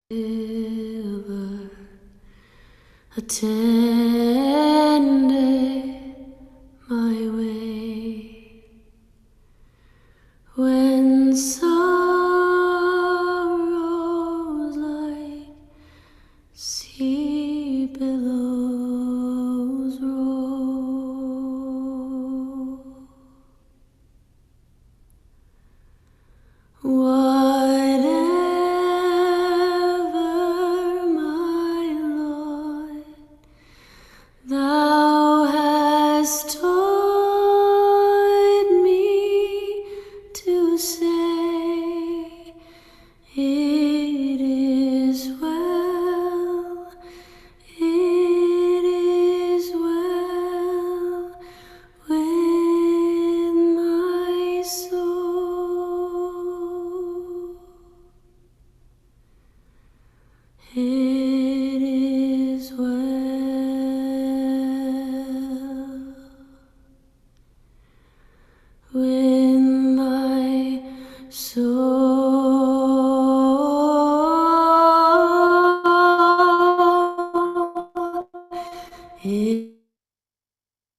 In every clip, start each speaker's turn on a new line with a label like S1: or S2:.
S1: Ever attended my way when sorrows like sea billows roll. Whatever, my Lord, thou hast taught me to say, it is well, it is well with my soul. It is well with my soul. It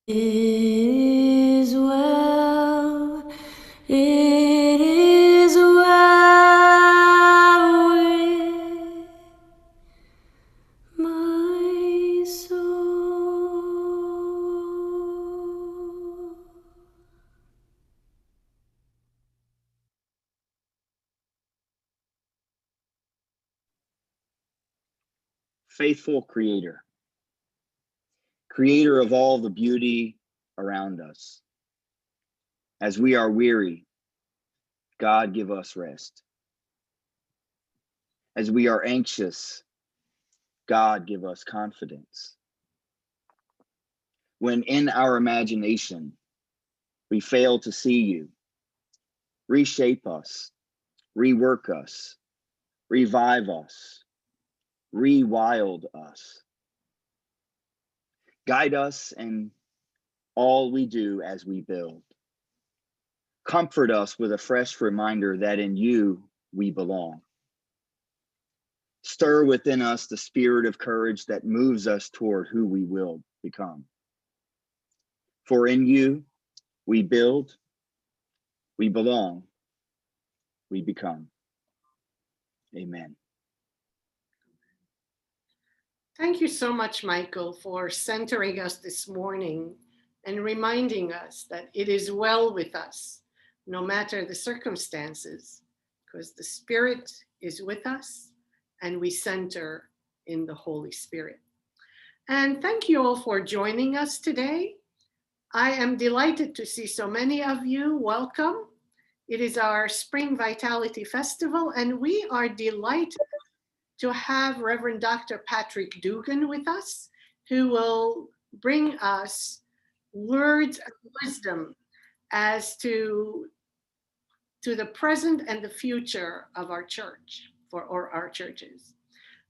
S1: is well. It is well with my soul.
S2: Faithful Creator, Creator of all the beauty around us. As we are weary, God, give us rest. As we are anxious, God, give us confidence. When in our imagination we fail to see you, reshape us, rework us, revive us, rewild us. Guide us in all we do as we build. Comfort us with a fresh reminder that in you we belong. Stir within us the spirit of courage that moves us toward who we will become. For in you we build, we belong, we become. Amen.
S3: Thank you so much, Michael, for centering us this morning and reminding us that it is well with us, no matter the circumstances, because the Spirit is with us and we center in the Holy Spirit. And thank you all for joining us today. I am delighted to see so many of you. Welcome. It is our Spring Vitality Festival, and we are delighted to have Reverend Dr. Patrick Duggan with us, who will bring us words of wisdom as to the present and the future of our church or our churches.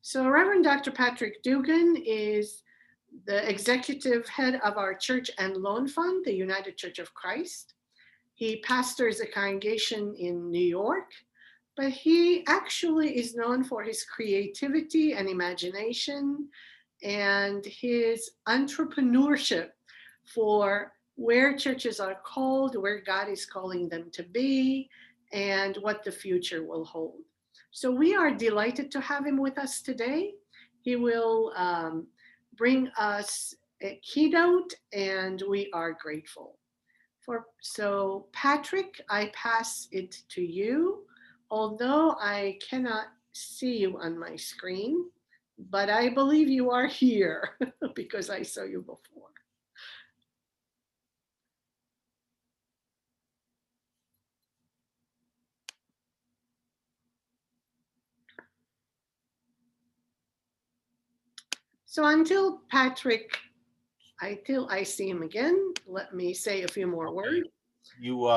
S3: So Reverend Dr. Patrick Duggan is the executive head of our church and loan fund, the United Church of Christ. He pastors a congregation in New York, but he actually is known for his creativity and imagination and his entrepreneurship for where churches are called, where God is calling them to be, and what the future will hold. So we are delighted to have him with us today. He will bring us a keynote, and we are grateful. So Patrick, I pass it to you, although I cannot see you on my screen, but I believe you are here because I saw you before. So until I see him again, let me say a few more words.
S4: You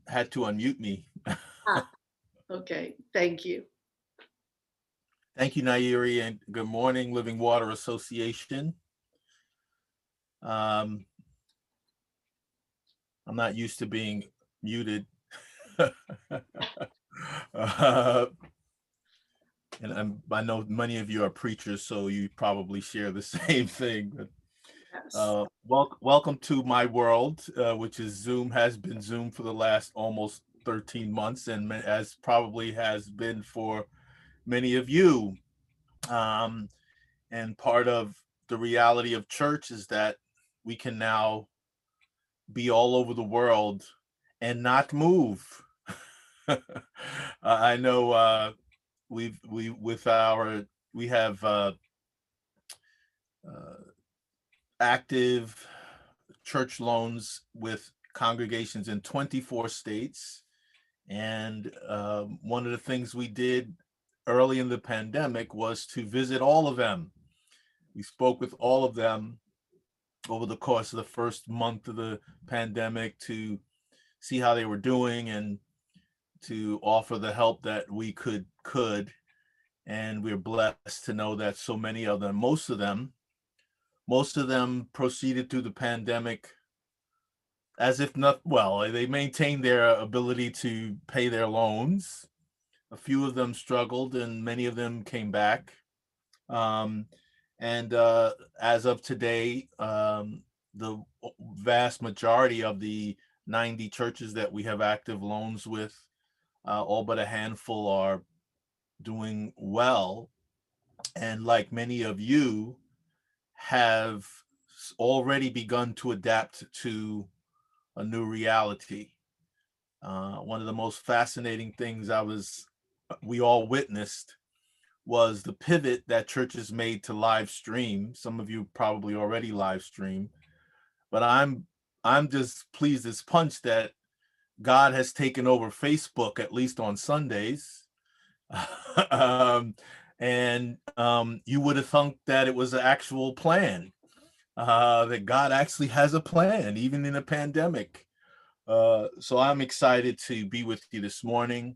S4: had to unmute me.
S3: Ah, okay, thank you.
S4: Thank you, Nairi, and good morning, Living Water Association. I'm not used to being muted. and I know many of you are preachers, so you probably share the same thing. But
S3: Yes.
S4: welcome to my world, which is Zoom, has been Zoom for the last almost 13 months, and as probably has been for many of you. Um, and part of the reality of church is that we can now be all over the world and not move. I know we with our we have uh, active church loans with congregations in 24 states. And one of the things we did early in the pandemic was to visit all of them. We spoke with all of them over the course of the first month of the pandemic to see how they were doing and to offer the help that we could. And we're blessed to know that so many of them, most of them proceeded through the pandemic as if not, well, they maintained their ability to pay their loans. A few of them struggled and many of them came back. Um, and as of today, the vast majority of the 90 churches that we have active loans with, all but a handful are doing well. And like many of you, have already begun to adapt to a new reality. One of the most fascinating things we all witnessed was the pivot that churches made to live stream. Some of you probably already live stream, but I'm just pleased as punch that God has taken over Facebook, at least on Sundays. um, and you would have thunk that it was an actual plan, that God actually has a plan, even in a pandemic. So I'm excited to be with you this morning.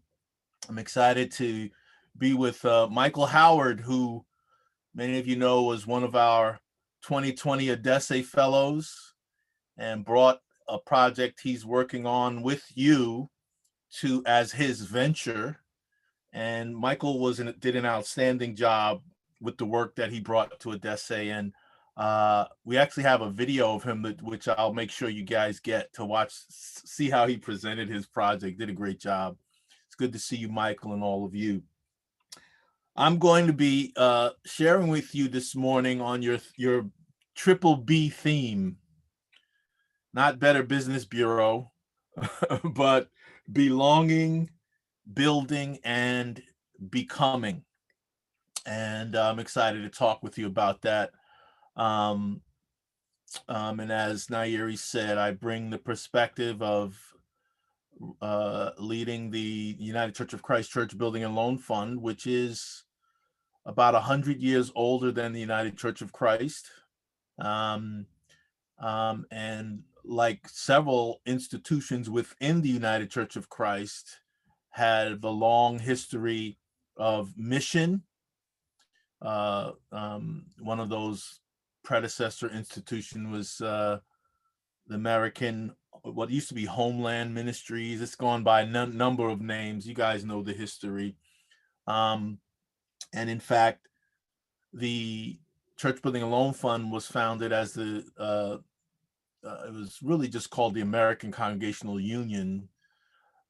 S4: I'm excited to be with Michael Howard, who many of you know was one of our 2020 Odesse Fellows and brought a project he's working on with you to as his venture. And Michael did an outstanding job with the work that he brought to Odesse. And we actually have a video of him, which I'll make sure you guys get to watch, see how he presented his project. Did a great job. It's good to see you, Michael, and all of you. I'm going to be sharing with you this morning on your triple B theme, not Better Business Bureau, but belonging, building, and becoming. And I'm excited to talk with you about that. And as Nairi said, I bring the perspective of leading the United Church of Christ Church Building and Loan Fund, which is about 100 years older than the United Church of Christ. And like several institutions within the United Church of Christ, have a long history of mission. One of those predecessor institution was the American, what used to be Homeland Ministries. It's gone by a number of names. You guys know the history. And in fact, the Church Building and Loan Fund was founded as it was really just called the American Congregational Union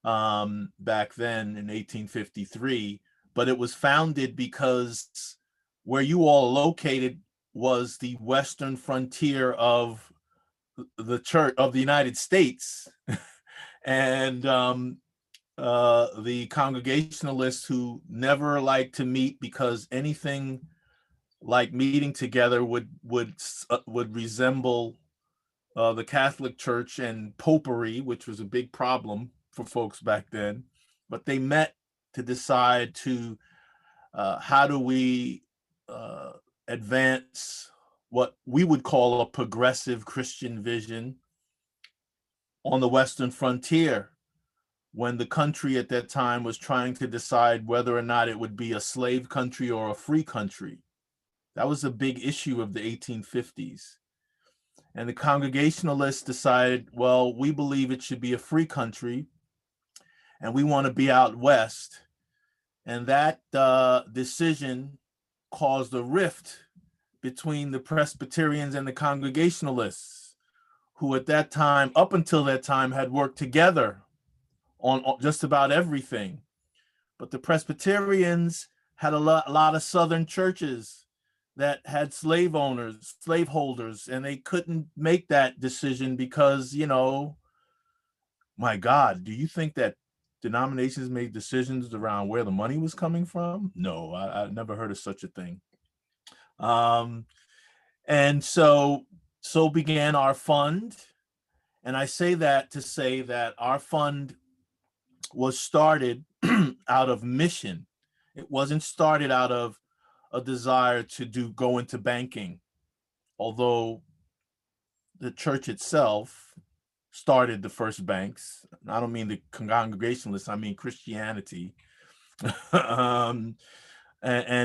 S4: back then in 1853. But it was founded because where you all located was the western frontier of the church of the United States. And the Congregationalists, who never liked to meet because anything like meeting together would resemble the Catholic Church and popery, which was a big problem for folks back then. But they met to decide to how do we advance what we would call a progressive Christian vision on the Western frontier, when the country at that time was trying to decide whether or not it would be a slave country or a free country. That was a big issue of the 1850s. And the Congregationalists decided, well, we believe it should be a free country, and we want to be out west. And that decision caused a rift between the Presbyterians and the Congregationalists, who at that time, up until that time, had worked together on just about everything. But the Presbyterians had a lot of Southern churches that had slaveholders, and they couldn't make that decision because, my God, do you think that denominations made decisions around where the money was coming from? No, I never heard of such a thing. And so began our fund. And I say that to say that our fund was started out of mission. It wasn't started out of a desire to go into banking, although the church itself started the first banks. I don't mean the Congregationalists, I mean Christianity. And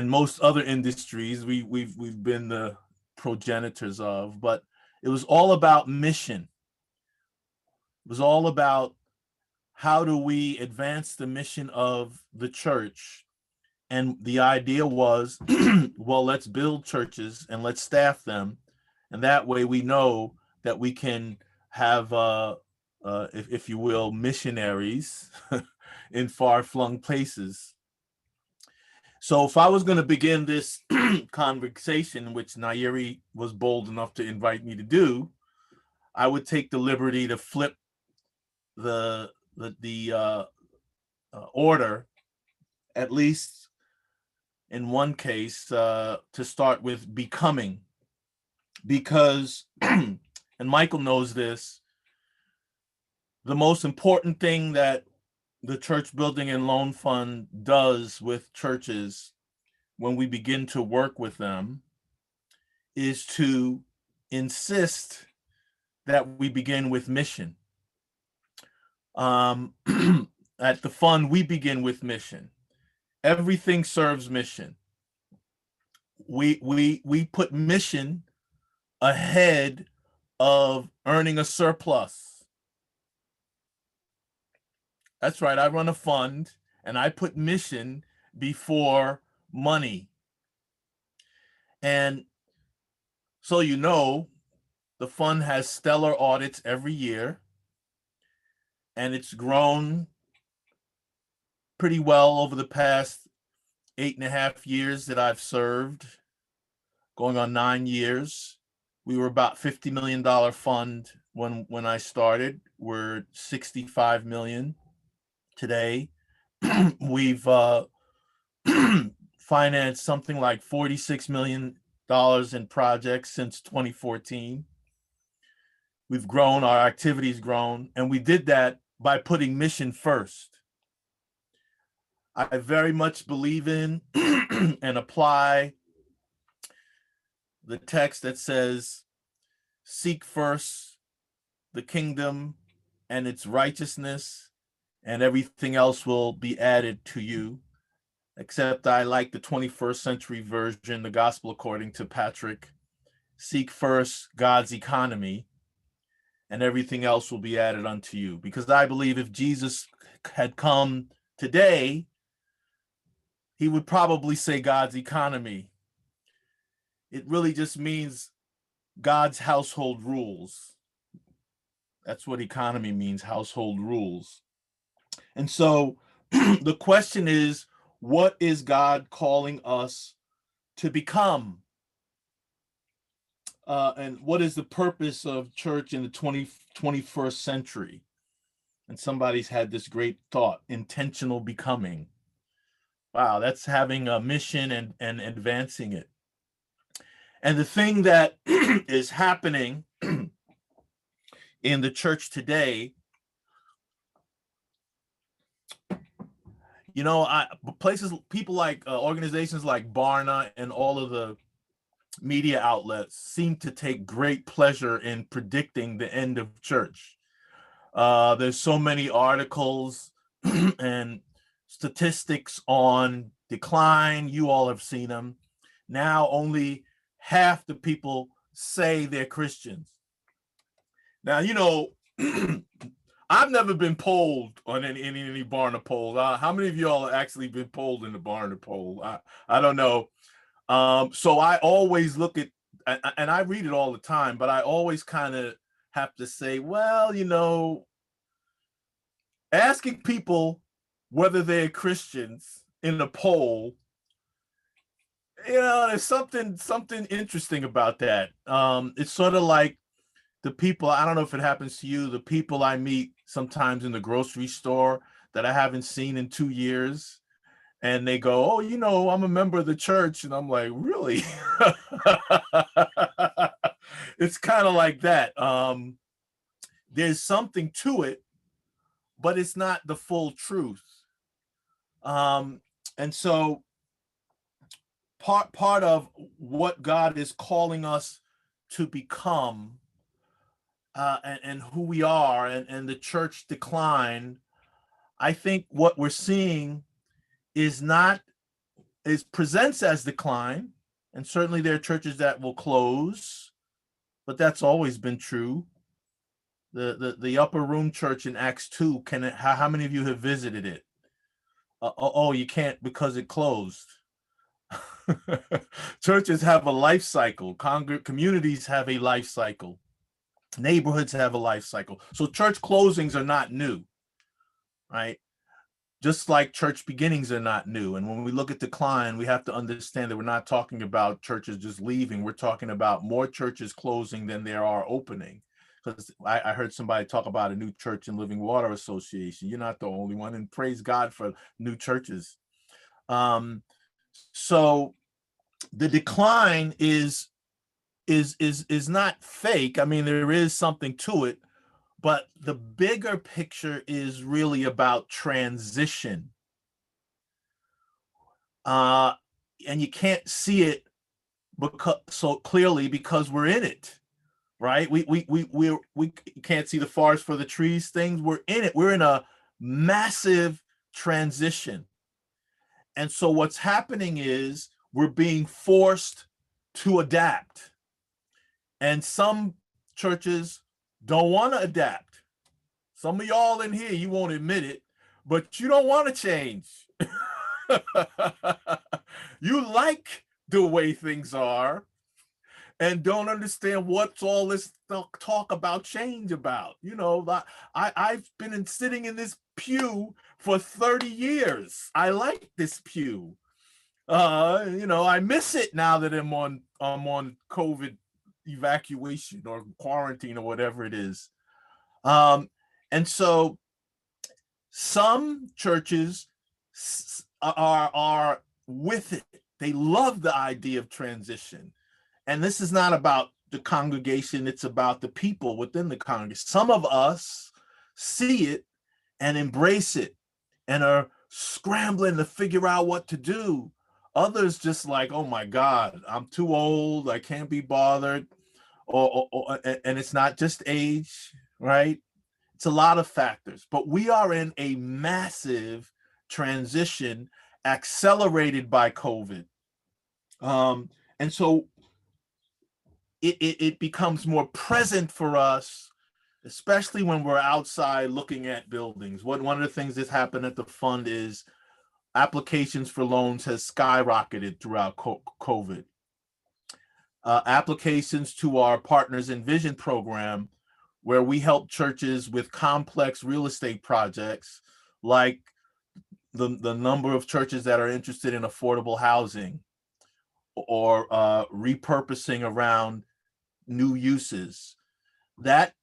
S4: most other industries we've been the progenitors of, but it was all about mission. It was all about how do we advance the mission of the church. And the idea was, well, let's build churches and let's staff them. And that way we know that we can have, if you will, missionaries in far-flung places. So if I was going to begin this conversation, which Nairi was bold enough to invite me to do, I would take the liberty to flip the order, at least in one case, to start with becoming. Because, and Michael knows this, the most important thing that the Church Building and Loan Fund does with churches when we begin to work with them is to insist that we begin with mission. At the fund, we begin with mission. Everything serves mission. We put mission ahead of earning a surplus. That's right, I run a fund and I put mission before money. And so the fund has stellar audits every year, and it's grown pretty well over the past 8.5 years that I've served, going on 9 years. We were about $50 million fund when I started. We're 65 million today. We've financed something like $46 million in projects since 2014. We've grown, our activity's grown, and we did that by putting mission first. I very much believe in and apply the text that says, seek first the kingdom and its righteousness, and everything else will be added to you. Except I like the 21st century version, the gospel according to Patrick. Seek first God's economy, and everything else will be added unto you. Because I believe if Jesus had come today, he would probably say God's economy. It really just means God's household rules. That's what economy means, household rules. And so the question is, what is God calling us to become? And what is the purpose of church in the 21st century? And somebody's had this great thought, intentional becoming. Wow, that's having a mission and advancing it. And the thing that is happening in the church today, people like organizations like Barna and all of the media outlets seem to take great pleasure in predicting the end of church. There's so many articles and statistics on decline. You all have seen them. Now only half the people say they're Christians. Now, I've never been polled on any Barna poll. How many of y'all have actually been polled in the Barna poll? I don't know. So I always look at, and I read it all the time, but I always kind of have to say, well, asking people whether they're Christians in a poll, there's something interesting about that. It's sort of like the people, I don't know if it happens to you, the people I meet sometimes in the grocery store that I haven't seen in 2 years. And they go, oh, I'm a member of the church. And I'm like, really? It's kind of like that. There's something to it, but it's not the full truth. And so part of what God is calling us to become, and who we are, and the church decline, I think what we're seeing presents as decline, and certainly there are churches that will close, but that's always been true. The upper room church in Acts 2, how many of you have visited it? Oh, you can't because it closed. Churches have a life cycle. Communities have a life cycle. Neighborhoods have a life cycle. So church closings are not new, right? Just like church beginnings are not new. And when we look at decline, we have to understand that we're not talking about churches just leaving. We're talking about more churches closing than there are opening. Because I heard somebody talk about a new church in Living Water Association. You're not the only one, and praise God for new churches. So the decline is not fake. I mean, there is something to it, but the bigger picture is really about transition. And you can't see it so clearly because we're in it, right? We can't see the forest for the trees things. We're in it. We're in a massive transition. And so what's happening is we're being forced to adapt. And some churches don't want to adapt. Some of y'all in here, you won't admit it, but you don't want to change. You like the way things are and don't understand what's all this talk about change about. I've been sitting in this pew for 30 years. I like this pew. I miss it now that I'm on COVID evacuation or quarantine or whatever it is. And so some churches are with it. They love the idea of transition. And this is not about the congregation, it's about the people within the congregation. Some of us see it and embrace it and are scrambling to figure out what to do. Others just like, oh my God, I'm too old, I can't be bothered. And it's not just age, right? It's a lot of factors, but we are in a massive transition accelerated by COVID. And so it becomes more present for us, especially when we're outside looking at buildings. One of the things that's happened at the fund is applications for loans has skyrocketed throughout COVID. Applications to our Partners in Vision program, where we help churches with complex real estate projects, like the number of churches that are interested in affordable housing or repurposing around new uses. That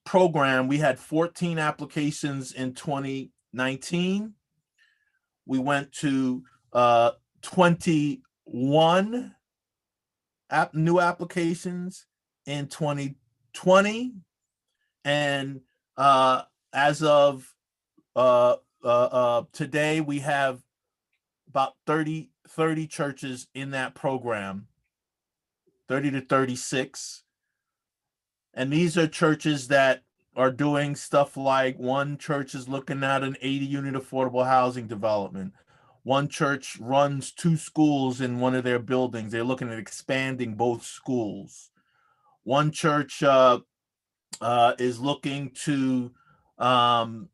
S4: program, we had 14 applications in 2019. We went to 21 new applications in 2020. And as of today, we have about 30 churches in that program, 30 to 36. And these are churches that are doing stuff like one church is looking at an 80-unit affordable housing development. One church runs 2 schools in one of their buildings. They're looking at expanding both schools. One church is looking to expand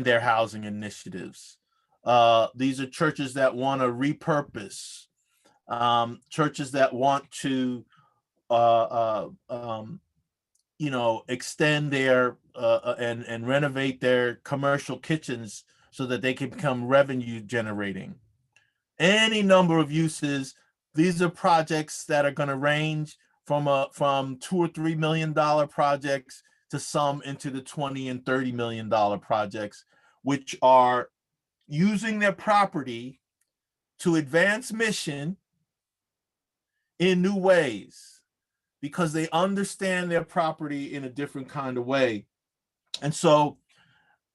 S4: their housing initiatives. These are churches that want to repurpose, churches that want to, extend their and renovate their commercial kitchens so that they can become revenue generating. Any number of uses. These are projects that are going to range from $2 or $3 million projects to some into the $20 and $30 million projects, which are using their property to advance mission in new ways because they understand their property in a different kind of way. And so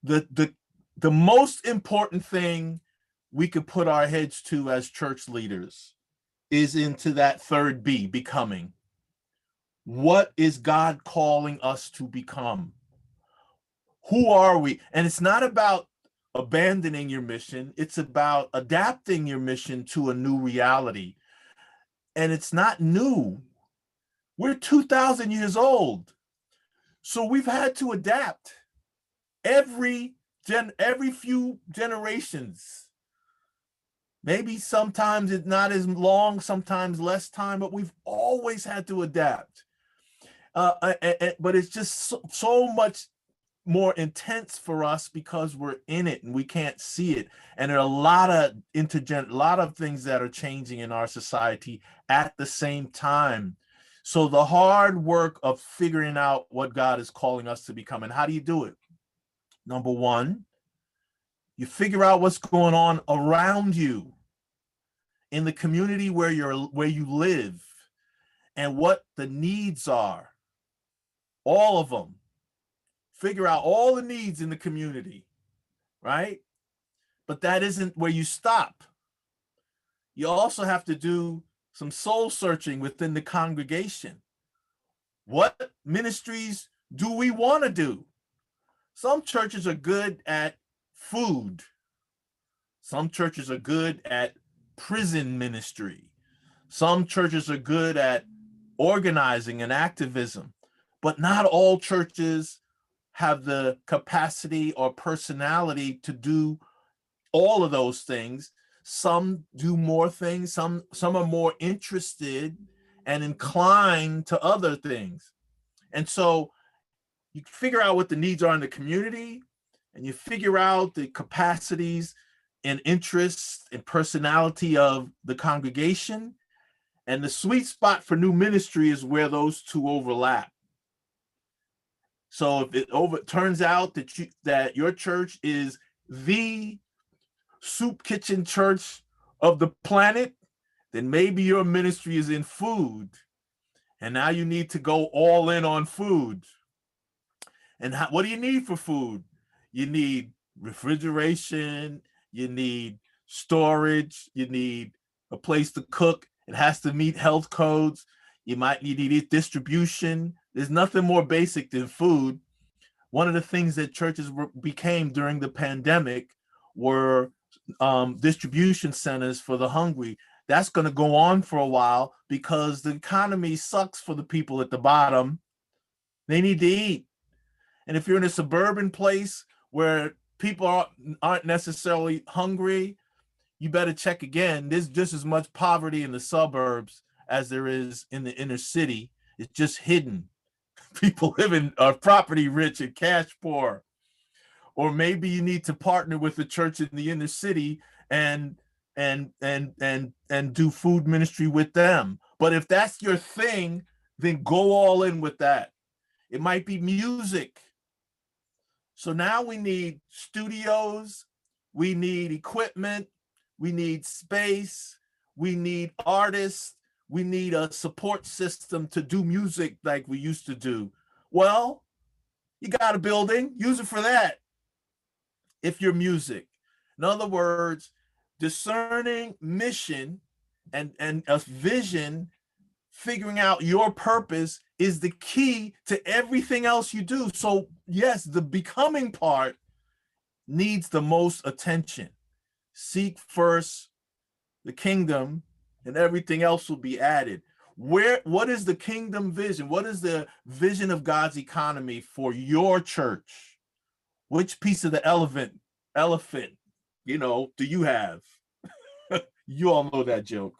S4: the most important thing we could put our heads to as church leaders is into that third B, becoming. What is God calling us to become? Who are we? And it's not about abandoning your mission. It's about adapting your mission to a new reality. And it's not new. We're 2,000 years old. So we've had to adapt every few generations. Maybe sometimes it's not as long, sometimes less time, but we've always had to adapt. But it's just so much more intense for us because we're in it and we can't see it. And there are a lot of things that are changing in our society at the same time. So the hard work of figuring out what God is calling us to become, and how do you do it? Number one, you figure out what's going on around you in the community where you live and what the needs are. All of them. Figure out all the needs in the community, right? But that isn't where you stop. You also have to do some soul searching within the congregation. What ministries do we want to do? Some churches are good at food. Some churches are good at prison ministry. Some churches are good at organizing and activism, but not all churches have the capacity or personality to do all of those things. Some do more things. Some are more interested and inclined to other things. And so you figure out what the needs are in the community, and you figure out the capacities and interests and personality of the congregation. And the sweet spot for new ministry is where those two overlap. So if it turns out that your church is the soup kitchen church of the planet, then maybe your ministry is in food. And now you need to go all in on food. And what do you need for food? You need refrigeration, you need storage, you need a place to cook. It has to meet health codes. You might need distribution. There's nothing more basic than food. One of the things that churches became during the pandemic were distribution centers for the hungry. That's going to go on for a while because the economy sucks for the people at the bottom. They need to eat. And if you're in a suburban place where people aren't necessarily hungry, you better check again. There's just as much poverty in the suburbs as there is in the inner city. It's just hidden. People are property rich and cash poor. Or maybe you need to partner with a church in the inner city and do food ministry with them. But if that's your thing, then go all in with that. It might be music. So now we need studios, we need equipment, we need space, we need artists, we need a support system to do music like we used to do. Well, you got a building, use it for that. If you're music. In other words, discerning mission and a vision, figuring out your purpose is the key to everything else you do. So yes, the becoming part needs the most attention. Seek first the kingdom and everything else will be added. What is the kingdom vision? What is the vision of God's economy for your church? Which piece of the elephant, do you have? You all know that joke.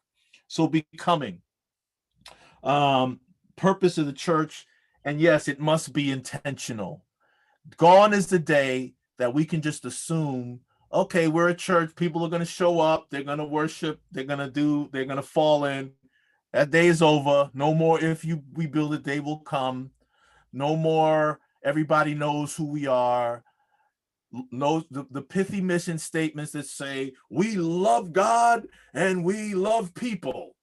S4: So becoming, purpose of the church, and yes, it must be intentional. Gone is the day that we can just assume, okay, we're a church, people are going to show up, they're going to worship, they're going to fall in. That day is over. No more if we build it, they will come. No more everybody knows who we are. No, the pithy mission statements that say we love God and we love people.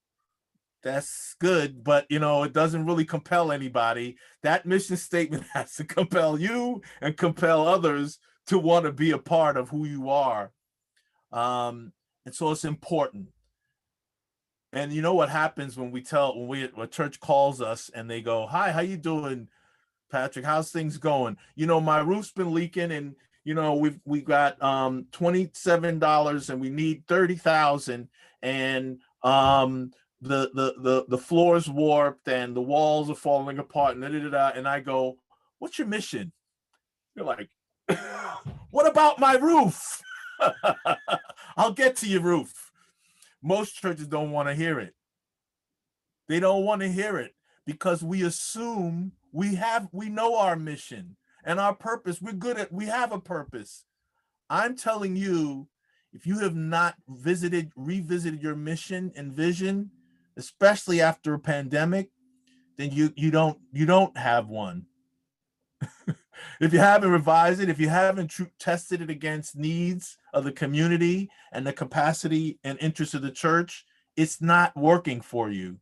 S4: That's good, but it doesn't really compel anybody. That mission statement has to compel you and compel others to want to be a part of who you are. And so it's important. And you know what happens when a church calls us and they go, "Hi, how you doing, Patrick? How's things going? My roof's been leaking, and we got $27 and we need 30,000, and the floor's warped and the walls are falling apart, and and I go, "What's your mission?" You're like, "What about my roof?" I'll get to your roof. Most churches don't want to hear it. They don't want to hear it because we assume we know our mission and our purpose. We have a purpose. I'm telling you, if you have not revisited your mission and vision, especially after a pandemic, then you don't have one. If you haven't revised it, if you haven't tested it against needs of the community and the capacity and interest of the church, it's not working for you.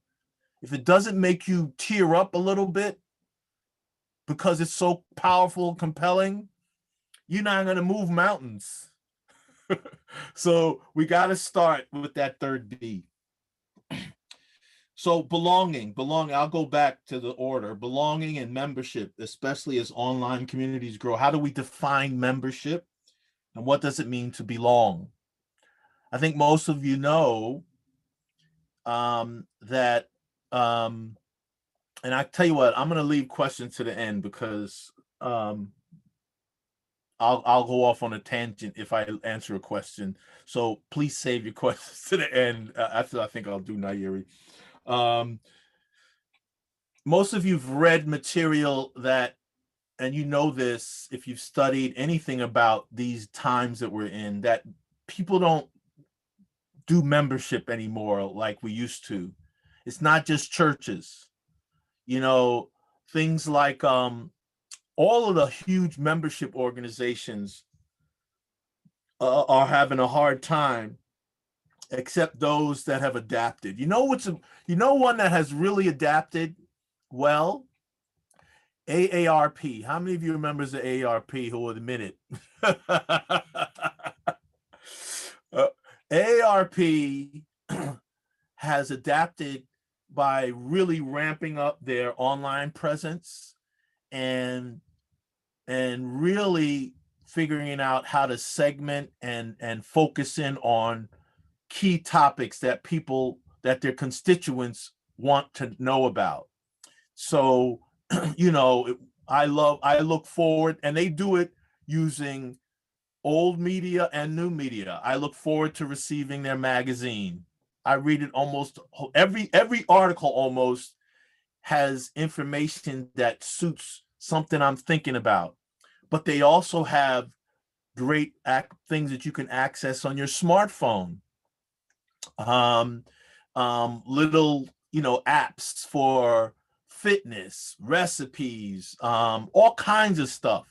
S4: If it doesn't make you tear up a little bit because it's so powerful and compelling, you're not going to move mountains. So we got to start with that third B. So belonging, I'll go back to the order. Belonging and membership, especially as online communities grow. How do we define membership? And what does it mean to belong? I think most of you know that, and I tell you what, I'm going to leave questions to the end because I'll go off on a tangent if I answer a question. So please save your questions to the end. After I think I'll do Nairi. Most of you've read material and you know this if you've studied anything about these times that we're in, that people don't do membership anymore like we used to. It's not just churches. Things like all of the huge membership organizations are having a hard time, except those that have adapted. One that has really adapted well? AARP. How many of you members of AARP who will admit it? AARP has adapted by really ramping up their online presence and really figuring out how to segment and focus in on key topics that their constituents want to know about. So, I look forward, and they do it using old media and new media. I look forward to receiving their magazine. I read it almost every article almost has information that suits something I'm thinking about. But they also have great things that you can access on your smartphone. Little, apps for fitness, recipes, all kinds of stuff.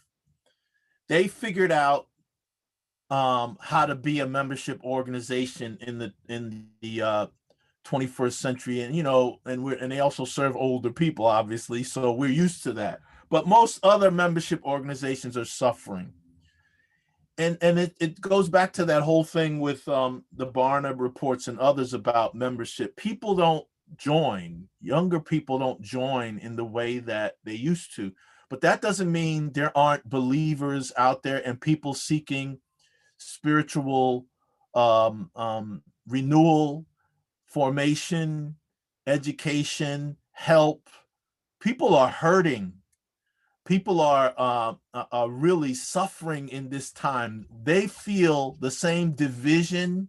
S4: They figured out how to be a membership organization in the 21st century, and they also serve older people, obviously, so we're used to that. But most other membership organizations are suffering. And it goes back to that whole thing with the Barna reports and others about membership. People don't join. Younger people don't join in the way that they used to. But that doesn't mean there aren't believers out there and people seeking spiritual renewal, formation, education, help. People are hurting. People are really suffering in this time. They feel the same division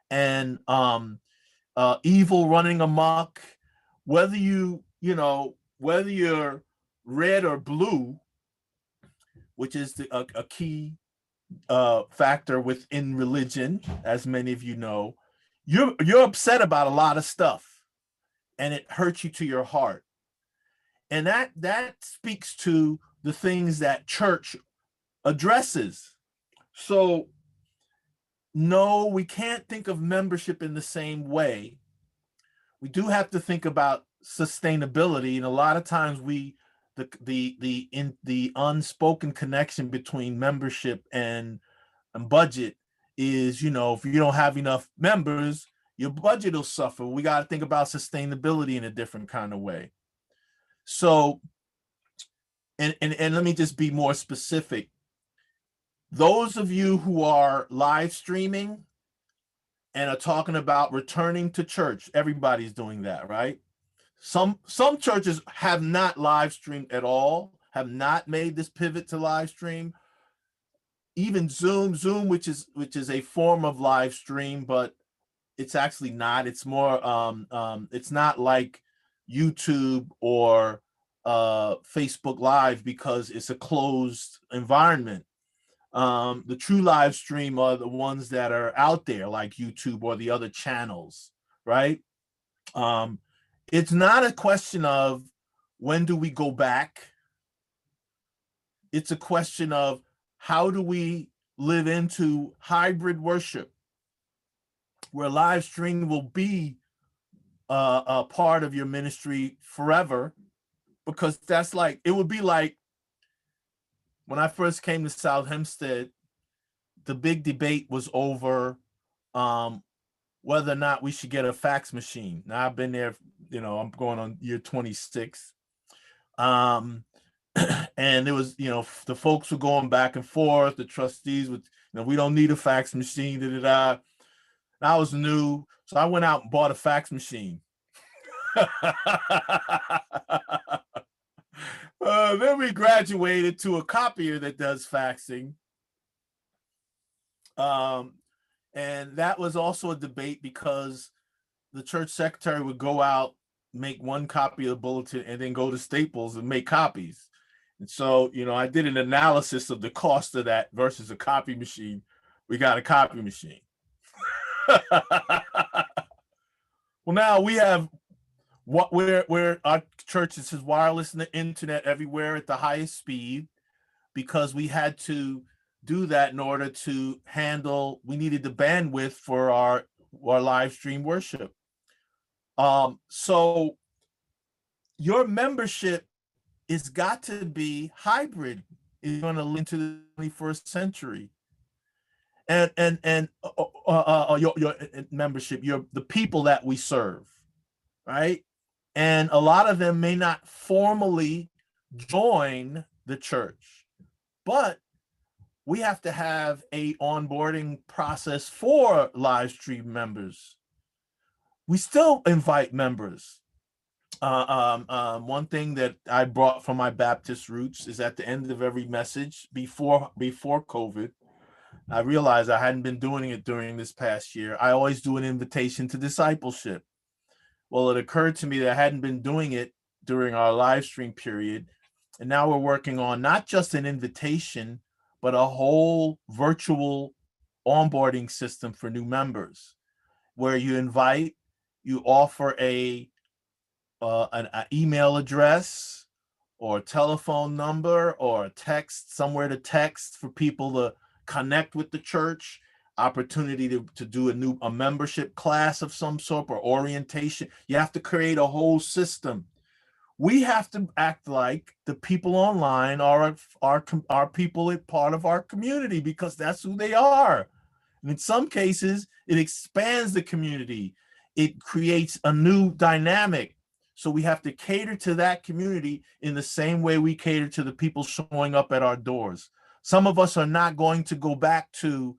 S4: and evil running amok. Whether you're red or blue, which is a key factor within religion, as many of you know, you're upset about a lot of stuff, and it hurts you to your heart. And that speaks to the things that church addresses. So no, we can't think of membership in the same way. We do have to think about sustainability, and a lot of times the unspoken connection between membership and budget is, if you don't have enough members, your budget will suffer. We got to think about sustainability in a different kind of way. So, and let me just be more specific. Those of you who are live streaming and are talking about returning to church, everybody's doing that, right? Some churches have not live streamed at all, have not made this pivot to live stream. Even Zoom, which is a form of live stream, but it's actually not. It's more, it's not like YouTube or Facebook Live because it's a closed environment. The true live stream are the ones that are out there, like YouTube or the other channels, right? It's not a question of when do we go back. It's a question of how do we live into hybrid worship, where live stream will be a part of your ministry forever, because that's like, it would be like when I first came to South Hempstead, the big debate was over whether or not we should get a fax machine. Now I've been there, I'm going on year 26. And it was, the folks were going back and forth, the trustees would, we don't need a fax machine, da-da-da. I was new, so I went out and bought a fax machine. Then we graduated to a copier that does faxing. And that was also a debate because the church secretary would go out, make one copy of the bulletin, and then go to Staples and make copies. And so, I did an analysis of the cost of that versus a copy machine. We got a copy machine. Well, now we have where our church has wireless and the internet everywhere at the highest speed, because we had to do that in order to handle, we needed the bandwidth for our live stream worship. So your membership is got to be hybrid if you're going to live into the 21st century. And your membership, the people that we serve, right? And a lot of them may not formally join the church, but we have to have a onboarding process for live stream members. We still invite members. One thing that I brought from my Baptist roots is at the end of every message before COVID, I realized I hadn't been doing it during this past year. I always do an invitation to discipleship. Well, it occurred to me that I hadn't been doing it during our live stream period. And now we're working on not just an invitation, but a whole virtual onboarding system for new members, where you invite, you offer an email address or a telephone number or a text, somewhere to text for people to connect with the church, opportunity to do a membership class of some sort or orientation. You have to create a whole system. We have to act like the people online are people, part of our community, because that's who they are. And in some cases, it expands the community. It creates a new dynamic. So we have to cater to that community in the same way we cater to the people showing up at our doors. Some of us are not going to go back to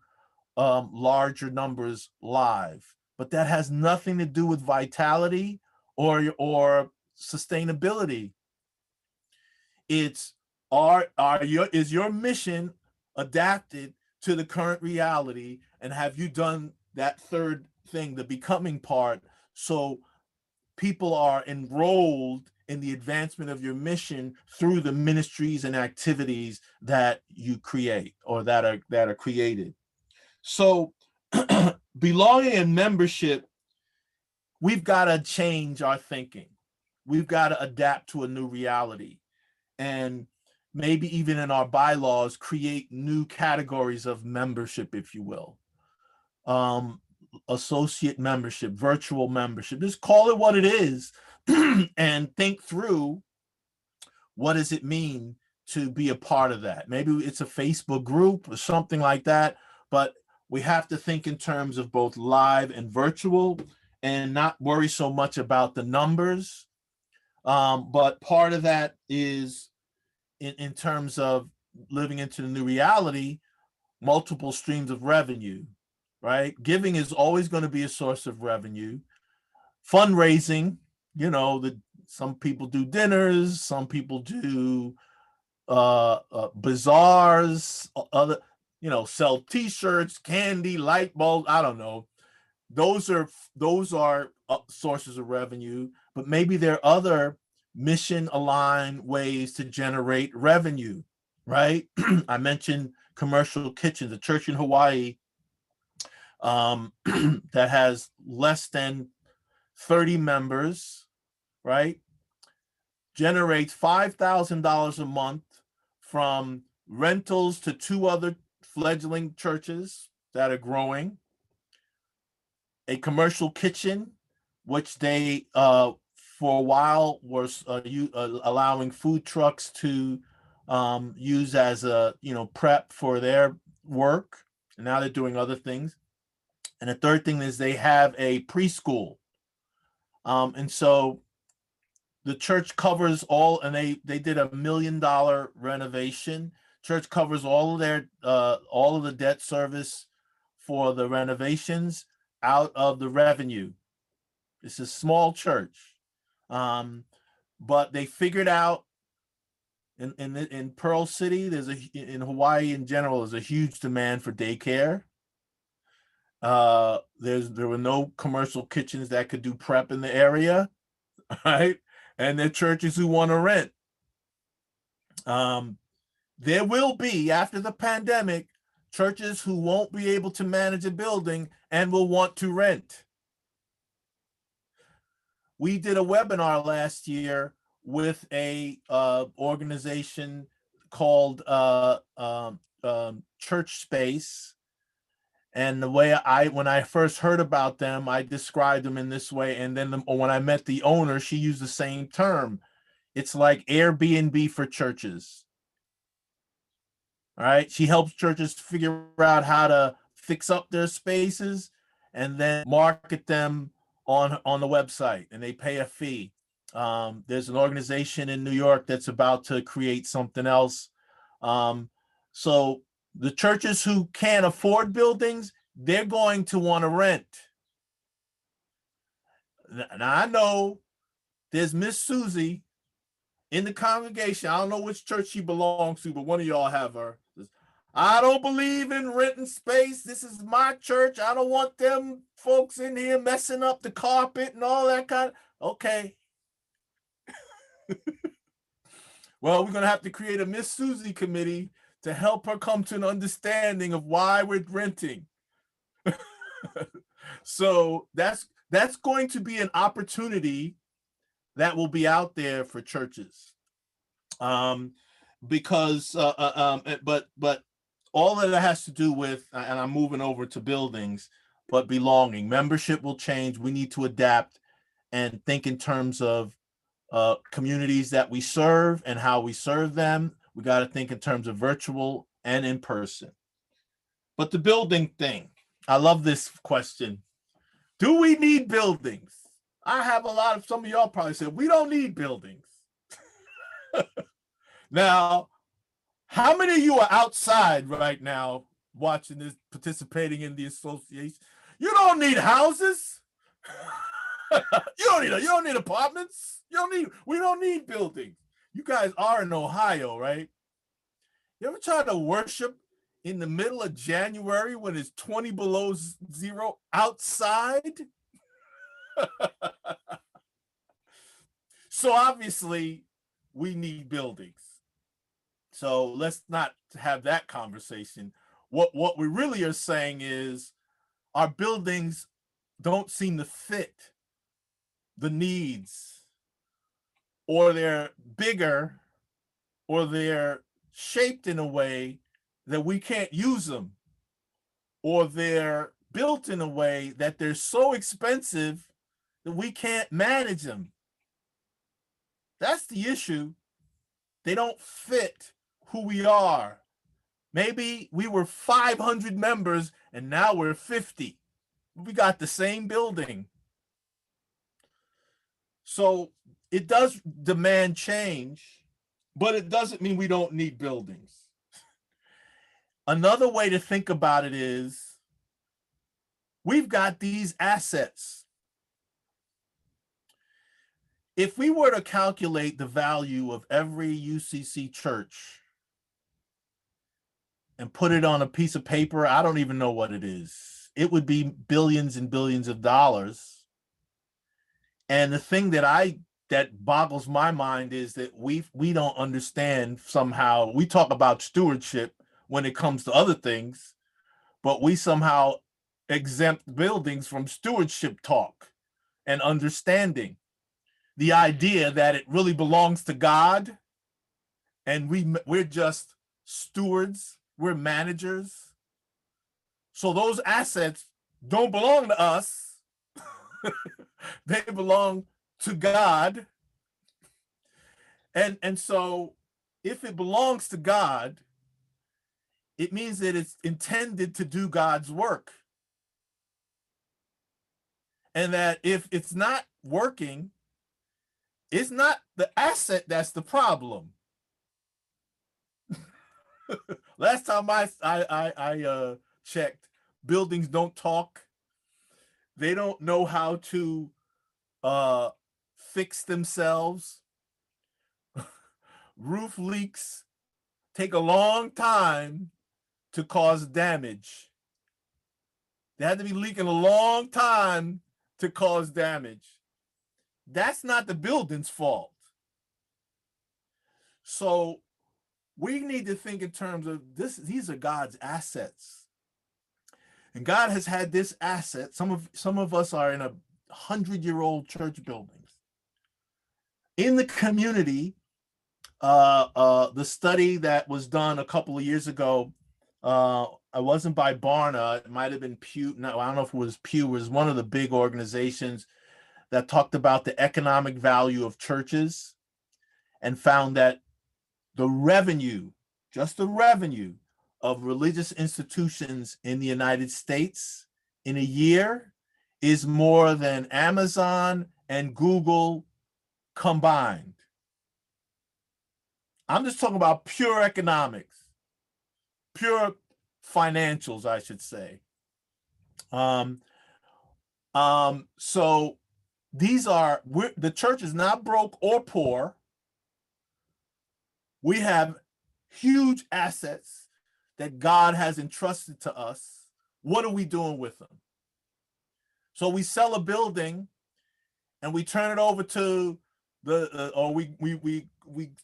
S4: larger numbers live, but that has nothing to do with vitality or sustainability. It's is your mission adapted to the current reality, and have you done that third thing, the becoming part, so people are enrolled in the advancement of your mission through the ministries and activities that you create or that are created. So belonging and membership, we've got to change our thinking. We've got to adapt to a new reality, and maybe even in our bylaws create new categories of membership, if you will. Associate membership, virtual membership, just call it what it is and think through, what does it mean to be a part of that? Maybe it's a Facebook group or something like that, but we have to think in terms of both live and virtual and not worry so much about the numbers. But part of that is in terms of living into the new reality, multiple streams of revenue, right? Giving is always going to be a source of revenue. Fundraising, some people do dinners, some people do bazaars, other, sell t-shirts, candy, light bulbs, I don't know. Those are sources of revenue, but maybe there are other mission aligned ways to generate revenue, right? I mentioned commercial kitchens, a church in Hawaii that has less than 30 members, right? Generates $5,000 a month from rentals to 2 other fledgling churches that are growing. A commercial kitchen, which they for a while was allowing food trucks to use as a prep for their work, and now they're doing other things. And the third thing is they have a preschool, and so the church covers all, and they did $1 million renovation. Church covers all of their all of the debt service for the renovations out of the revenue. It's a small church, but they figured out in Pearl City, in Hawaii in general, there's a huge demand for daycare. There were no commercial kitchens that could do prep in the area, right? And there are churches who want to rent. There will be, after the pandemic, churches who won't be able to manage a building and will want to rent. We did a webinar last year with a organization called Church Space. And the way when I first heard about them, I described them in this way. And then when I met the owner, she used the same term. It's like Airbnb for churches. All right. She helps churches figure out how to fix up their spaces and then market them on the website, and they pay a fee. There's an organization in New York that's about to create something else. So the churches who can't afford buildings, they're going to want to rent. Now I know there's Miss Susie in the congregation. I don't know which church she belongs to, but one of y'all have her. I don't believe in renting space. This is my church. I don't want them folks in here messing up the carpet and all that kind of. Okay. Well, we're going to have to create a Miss Susie committee to help her come to an understanding of why we're renting. So that's going to be an opportunity that will be out there for churches. Because but all of that has to do with, and I'm moving over to buildings, but belonging. Membership will change. We need to adapt and think in terms of communities that we serve and how we serve them. We got to think in terms of virtual and in person. But the building thing, I love this question. Do we need buildings? I have some of y'all probably said, we don't need buildings. Now, how many of you are outside right now watching this, participating in the association? You don't need houses. You don't need apartments. We don't need buildings. You guys are in Ohio, right? You ever try to worship in the middle of January when it's 20 below zero outside? So obviously we need buildings. So let's not have that conversation. What we really are saying is our buildings don't seem to fit the needs, or they're bigger, or they're shaped in a way that we can't use them, or they're built in a way that they're so expensive that we can't manage them. That's the issue. They don't fit who we are. Maybe we were 500 members and now we're 50. We got the same building. So it does demand change, but it doesn't mean we don't need buildings. Another way to think about it is we've got these assets. If we were to calculate the value of every UCC church and put it on a piece of paper, I don't even know what it is. It would be billions and billions of dollars. And the thing that boggles my mind is that we don't understand somehow. We talk about stewardship when it comes to other things, but we somehow exempt buildings from stewardship talk and understanding. The idea that it really belongs to God and we're just stewards, we're managers. So those assets don't belong to us. They belong to God. And so if it belongs to God, it means that it's intended to do God's work. And that if it's not working, it's not the asset that's the problem. Last time I checked, buildings don't talk. They don't know how to fix themselves. Roof leaks take a long time to cause damage. They had to be leaking a long time to cause damage. That's not the building's fault. So we need to think in terms of this. These are God's assets. And God has had this asset. Some of us are in 100-year-old church buildings. In the community, the study that was done a couple of years ago, it wasn't by Barna, it might have been Pew. No, I don't know if it was Pew. It was one of the big organizations that talked about the economic value of churches and found that the revenue, just the revenue of religious institutions in the United States in a year is more than Amazon and Google combined. I'm just talking about pure economics, pure financials, I should say. So the church is not broke or poor. We have huge assets that God has entrusted to us. What are we doing with them? So we sell a building and we turn it over to we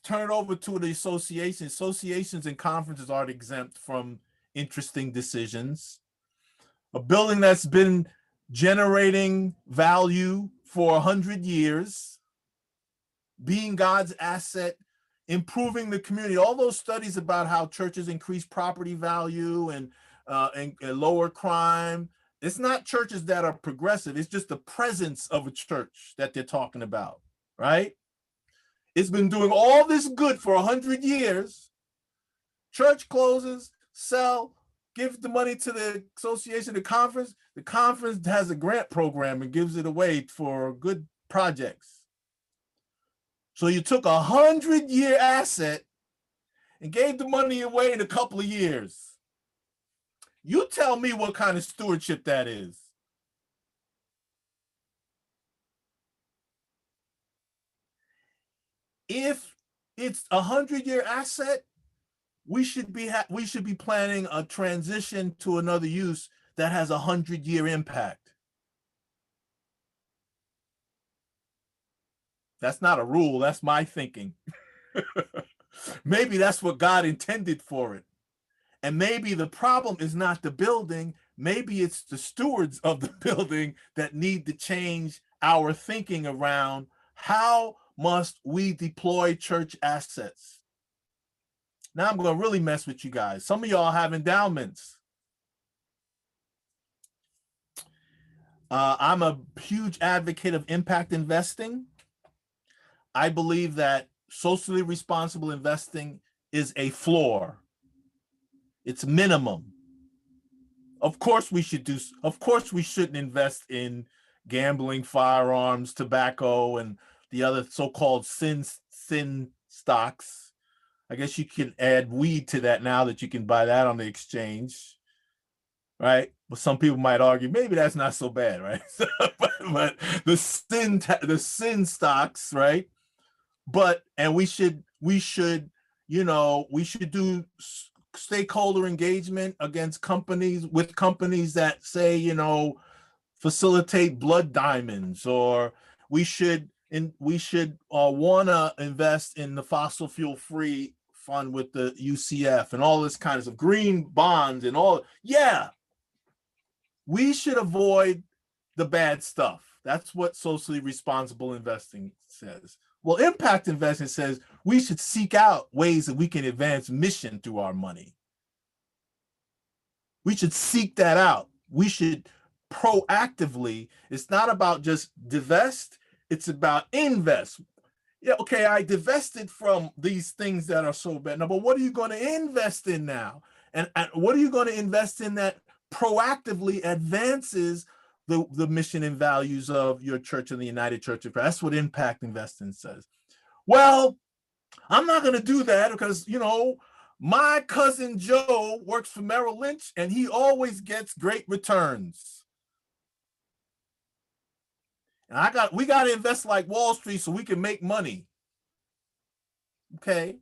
S4: turn it over to the association. Associations and conferences aren't exempt from interesting decisions. A building that's been generating value for 100 years, being God's asset, improving the community. All those studies about how churches increase property value and lower crime. It's not churches that are progressive. It's just the presence of a church that they're talking about, right? It's been doing all this good for 100 years. Church closes, sell, give the money to the association, the conference. The conference has a grant program and gives it away for good projects. So you took 100-year asset and gave the money away in a couple of years. You tell me what kind of stewardship that is. if it's a 100-year asset, we should be planning a transition to another use that has a 100-year impact. That's not a rule. That's my thinking. Maybe that's what God intended for it. And maybe the problem is not the building. Maybe it's the stewards of the building that need to change our thinking around how must we deploy church assets. Now I'm going to really mess with you guys. Some of y'all have endowments. I'm a huge advocate of impact investing. I believe that socially responsible investing is a floor. It's minimum. Of course we shouldn't invest in gambling, firearms, tobacco, and the other so-called sin stocks. I guess you can add weed to that now that you can buy that on the exchange, right? But some people might argue maybe that's not so bad, right? but the sin stocks, right? And we should do stakeholder engagement with companies that say, facilitate blood diamonds, or we should want to invest in the fossil fuel free fund with the UCF and all this kinds of green bonds and all. Yeah, we should avoid the bad stuff. That's what socially responsible investing says. Well, impact investing says we should seek out ways that we can advance mission through our money. We should seek that out. We should proactively. It's not about just divest, it's about invest. Yeah, okay, I divested from these things that are so bad. Now, but what are you going to invest in now? And what are you going to invest in that proactively advances the mission and values of your church and the United Church of Christ? That's what impact investing says. Well, I'm not going to do that because, my cousin Joe works for Merrill Lynch and he always gets great returns. And we got to invest like Wall Street so we can make money. Okay,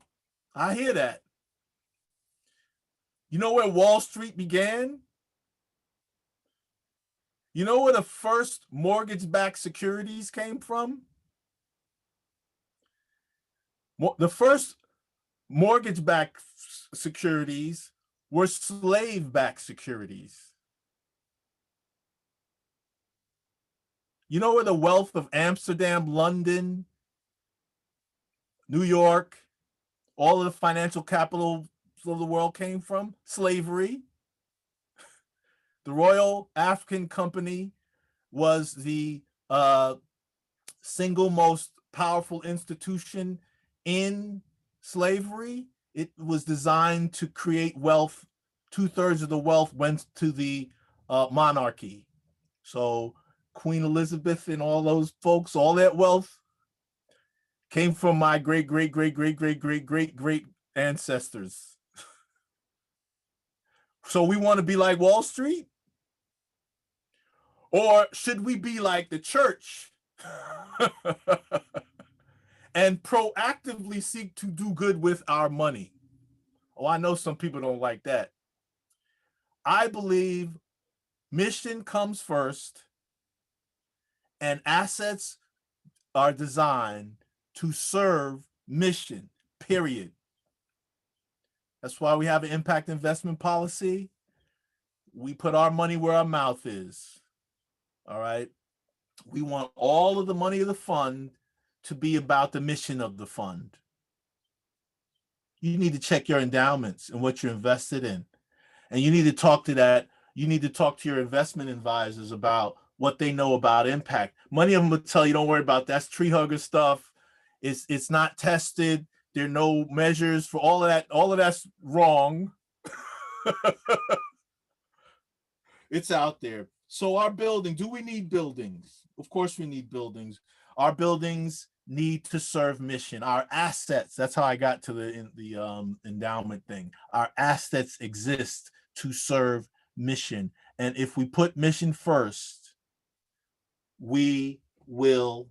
S4: I hear that. You know where Wall Street began? You know where the first mortgage-backed securities came from? The first mortgage-backed securities were slave-backed securities. You know where the wealth of Amsterdam, London, New York, all of the financial capital of the world came from? Slavery. The Royal African Company was the single most powerful institution in slavery. It was designed to create wealth. 2/3 of the wealth went to the monarchy. So Queen Elizabeth and all those folks, all that wealth came from my great ancestors. So we want to be like Wall Street? Or should we be like the church and proactively seek to do good with our money? Oh, I know some people don't like that. I believe mission comes first and assets are designed to serve mission, period. That's why we have an impact investment policy. We put our money where our mouth is. All right. We want all of the money of the fund to be about the mission of the fund. You need to check your endowments and what you're invested in. And you need to talk to that. You need to talk to your investment advisors about what they know about impact. Many of them will tell you, don't worry about that. That's tree hugger stuff. It's not tested. There are no measures for all of that. All of that's wrong. It's out there. So our building, do we need buildings? Of course we need buildings. Our buildings need to serve mission. Our assets, that's how I got to the endowment thing. Our assets exist to serve mission. And if we put mission first, we will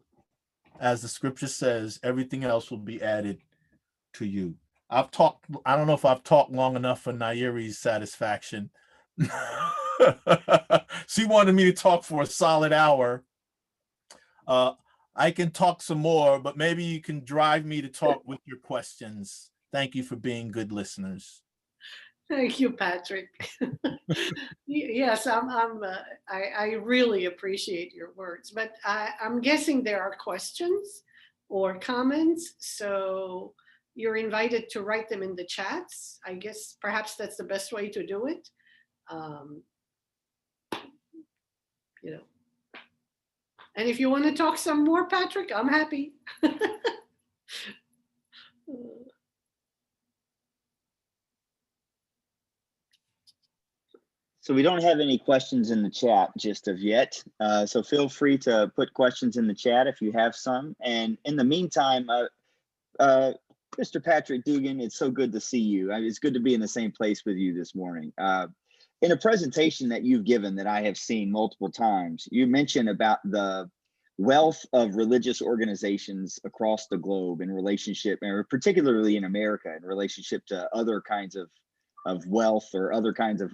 S4: as the scripture says, everything else will be added to you. I've talked, I don't know if I've talked long enough for Nairi's satisfaction. She wanted me to talk for a solid hour. I can talk some more, but maybe you can drive me to talk with your questions. Thank you for being good listeners.
S3: Thank you, Patrick. Yes, I really appreciate your words, but I'm guessing there are questions or comments, so you're invited to write them in the chats. I guess perhaps that's the best way to do it. Um, you know, and if you want to talk some more, Patrick, I'm happy.
S2: So we don't have any questions in the chat just of yet. So feel free to put questions in the chat if you have some. And in the meantime, Mr. Patrick Duggan, it's so good to see you. It's good to be in the same place with you this morning. In a presentation that you've given that I have seen multiple times, you mentioned about the wealth of religious organizations across the globe in relationship, or particularly in America, in relationship to other kinds of wealth or other kinds of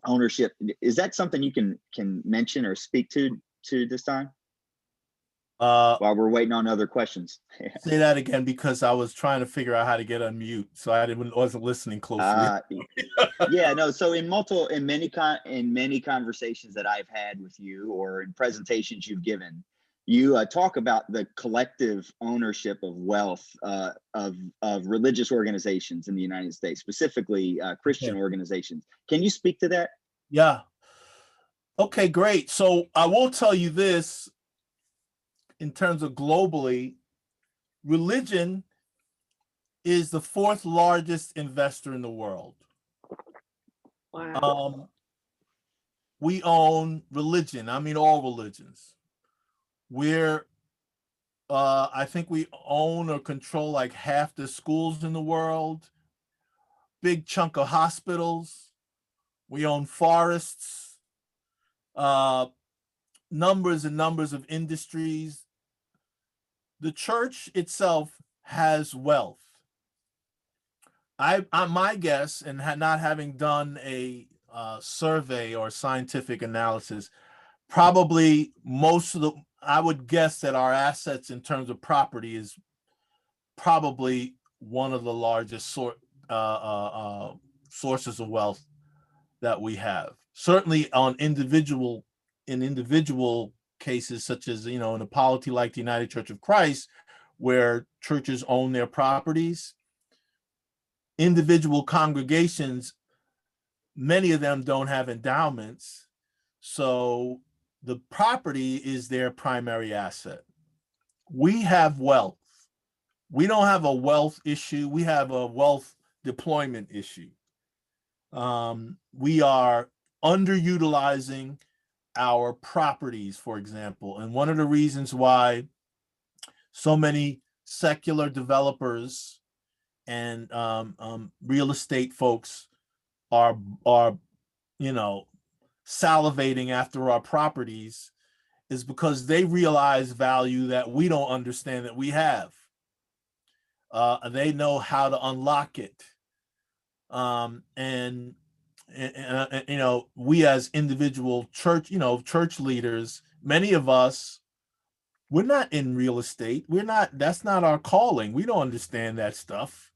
S2: ownership. Is that something you can mention or speak to this time while we're waiting on other questions?
S4: Say that again, because I was trying to figure out how to get unmute, so I wasn't listening closely.
S2: Yeah, no. So in many conversations that I've had with you, or in presentations you've given, you talk about the collective ownership of wealth of religious organizations in the United States, specifically Christian organizations. Can you speak to that?
S4: Yeah. Okay, great. So I will tell you this, in terms of globally, religion is the 4th largest investor in the world.
S3: Wow.
S4: We own religion. I mean, all religions. I think we own or control like half the schools in the world, big chunk of hospitals. We own forests, numbers and numbers of industries. The church itself has wealth. My guess, and not having done a survey or scientific analysis, probably I would guess that our assets in terms of property is probably one of the largest sources of wealth that we have. Certainly in individual cases, such as, in a polity like the United Church of Christ, where churches own their properties, individual congregations, many of them don't have endowments, so the property is their primary asset. We have wealth. We don't have a wealth issue. We have a wealth deployment issue. We are underutilizing our properties, for example. And one of the reasons why so many secular developers and real estate folks are salivating after our properties is because they realize value that we don't understand that we have. They know how to unlock it. And we as individual church leaders, many of us, we're not in real estate. That's not our calling. We don't understand that stuff,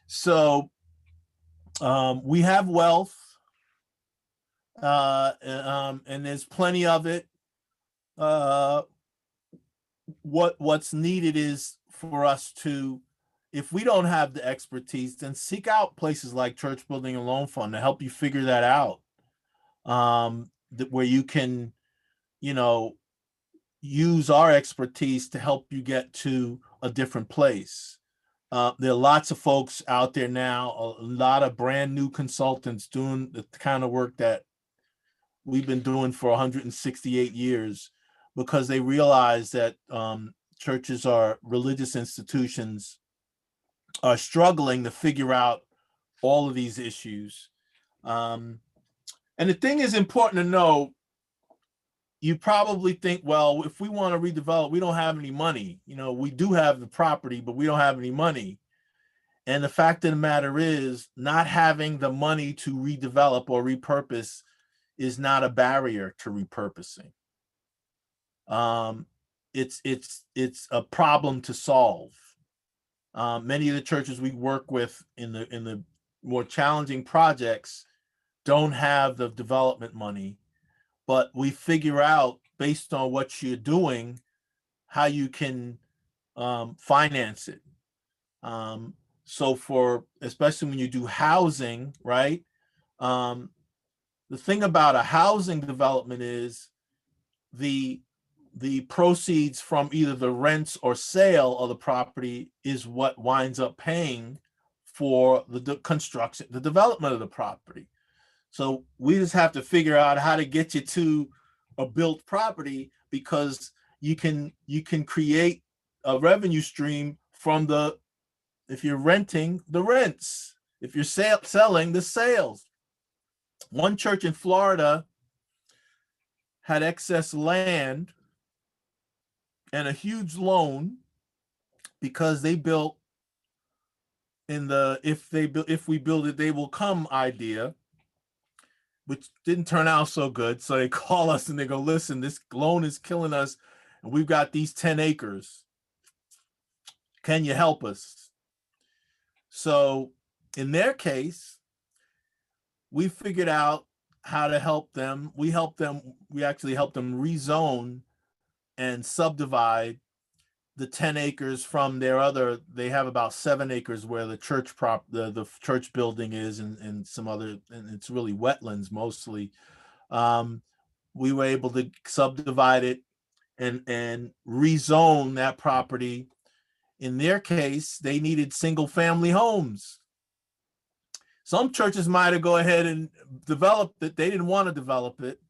S4: So we have wealth, and there's plenty of it. What's needed is for us to, if we don't have the expertise, then seek out places like Church Building and Loan Fund to help you figure that out, where you can, use our expertise to help you get to a different place. There are lots of folks out there now, a lot of brand new consultants doing the kind of work that we've been doing for 168 years, because they realize that churches are religious institutions are struggling to figure out all of these issues. And the thing is important to know, you probably think, well, if we want to redevelop, we don't have any money. You know, we do have the property, but we don't have any money. And the fact of the matter is, not having the money to redevelop or repurpose is not a barrier to repurposing. It's a problem to solve. Many of the churches we work with in the more challenging projects don't have the development money, but we figure out based on what you're doing how you can finance it. So for, especially when you do housing, right? The thing about a housing development is the proceeds from either the rents or sale of the property is what winds up paying for the construction, the development of the property. So we just have to figure out how to get you to a built property, because you can create a revenue stream from the, if you're renting, the rents, if you're selling, the sales. One church in Florida had excess land and a huge loan because they built in the if we build it they will come idea, which didn't turn out so good. So they call us and they go, listen, this loan is killing us and we've got these 10 acres. Can you help us? So in their case, we figured out how to help them. We actually helped them rezone and subdivide the 10 acres from their other. They have about 7 acres where the church the church building is, and some other, and it's really wetlands mostly. We were able to subdivide it and rezone that property. In their case, they needed single family homes. Some churches might have go ahead and developed it. They didn't want to develop it.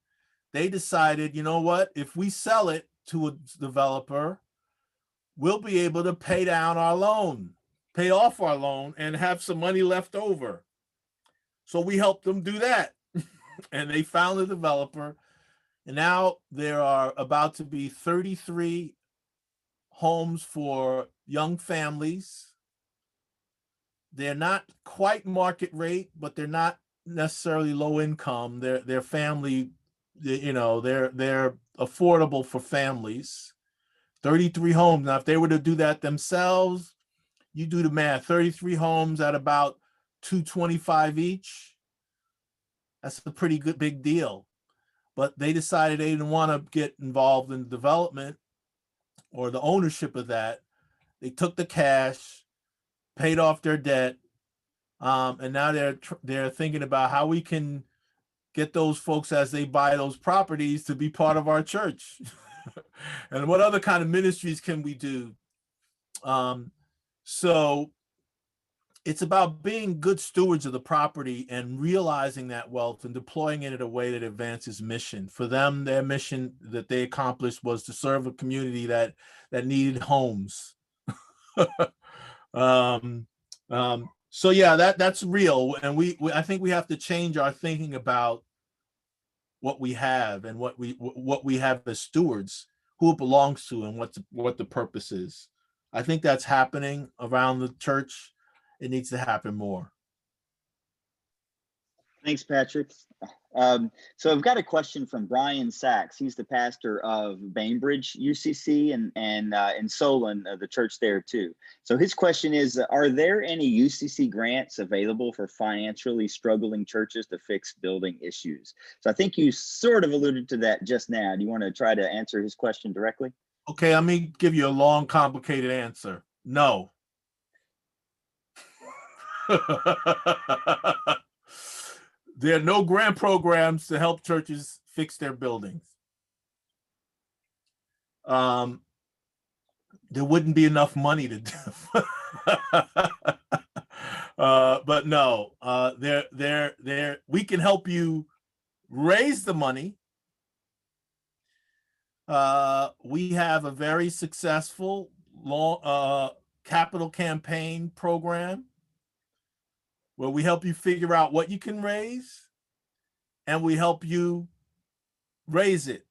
S4: They decided, you know what, if we sell it to a developer, we'll be able to pay down our loan, pay off our loan, and have some money left over. So we helped them do that. And they found a developer. And now there are about to be 33 homes for young families. They're not quite market rate, but they're not necessarily low income. They're family, you know, they're affordable for families. 33 homes. Now, if they were to do that themselves, you do the math, 33 homes at about $225 each. That's a pretty good big deal. But they decided they didn't want to get involved in development or the ownership of that. They took the cash, paid off their debt, and now they're thinking about how we can get those folks as they buy those properties to be part of our church. And what other kind of ministries can we do? So it's about being good stewards of the property and realizing that wealth and deploying it in a way that advances mission. For them, their mission that they accomplished was to serve a community that needed homes. So yeah, that's real, and we I think we have to change our thinking about what we have and what we have as stewards, who it belongs to, and what the purpose is. I think that's happening around the church. It needs to happen more.
S2: Thanks, Patrick. So I've got a question from Brian Sachs. He's the pastor of Bainbridge UCC and in Solon, the church there too. So his question is, are there any UCC grants available for financially struggling churches to fix building issues? So I think you sort of alluded to that just now. Do you want to try to answer his question directly?
S4: Okay, let me give you a long, complicated answer. No. There are no grant programs to help churches fix their buildings. There wouldn't be enough money to do. But no, we can help you raise the money. We have a very successful capital campaign program where we help you figure out what you can raise, and we help you raise it.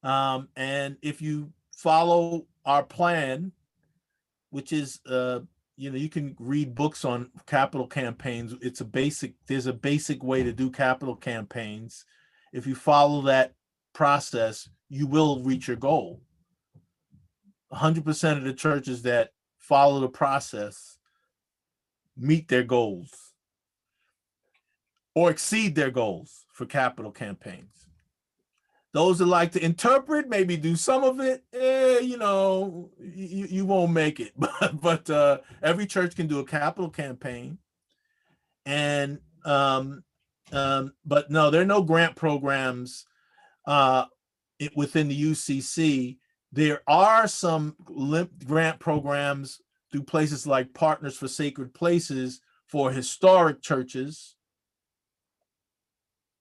S4: And if you follow our plan, which is, you can read books on capital campaigns. There's a basic way to do capital campaigns. If you follow that process, you will reach your goal. 100% of the churches that follow the process meet their goals or exceed their goals for capital campaigns. Those that like to interpret, maybe do some of it, you won't make it. But every church can do a capital campaign. And but no, there are no grant programs within the UCC. There are some grant programs through places like Partners for Sacred Places for historic churches.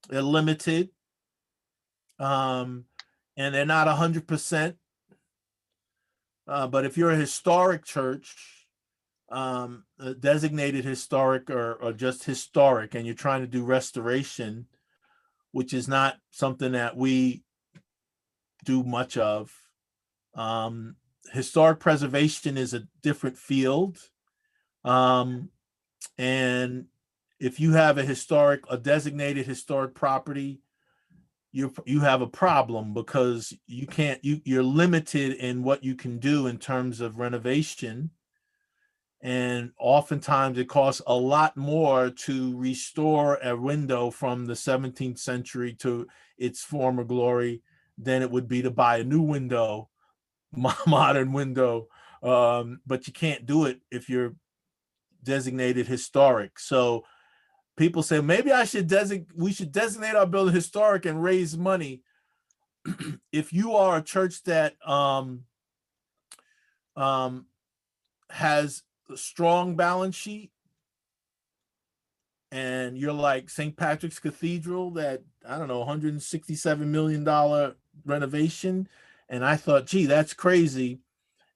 S4: They're limited. And they're not 100%. But if you're a historic church, a designated historic or just historic, and you're trying to do restoration, which is not something that we do much of. Historic preservation is a different field. And if you have a designated historic property, you have a problem, because you're limited in what you can do in terms of renovation. And oftentimes it costs a lot more to restore a window from the 17th century to its former glory than it would be to buy a new window, modern window. But you can't do it if you're designated historic. So people say, maybe we should designate our building historic and raise money. If you are a church that has a strong balance sheet, and you're like St. Patrick's Cathedral, that, I don't know, $167 million renovation, and I thought, gee, that's crazy.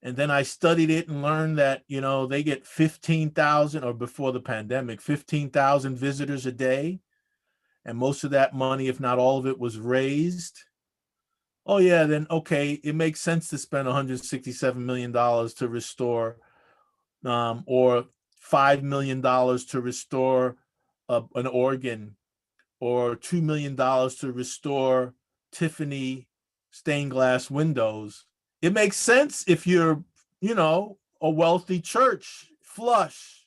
S4: And then I studied it and learned that, they get 15,000, or before the pandemic, 15,000 visitors a day. And most of that money, if not all of it, was raised. Oh yeah, then okay, it makes sense to spend $167 million to restore, or $5 million to restore an organ, or $2 million to restore Tiffany stained glass windows. It makes sense if you're, a wealthy church, flush,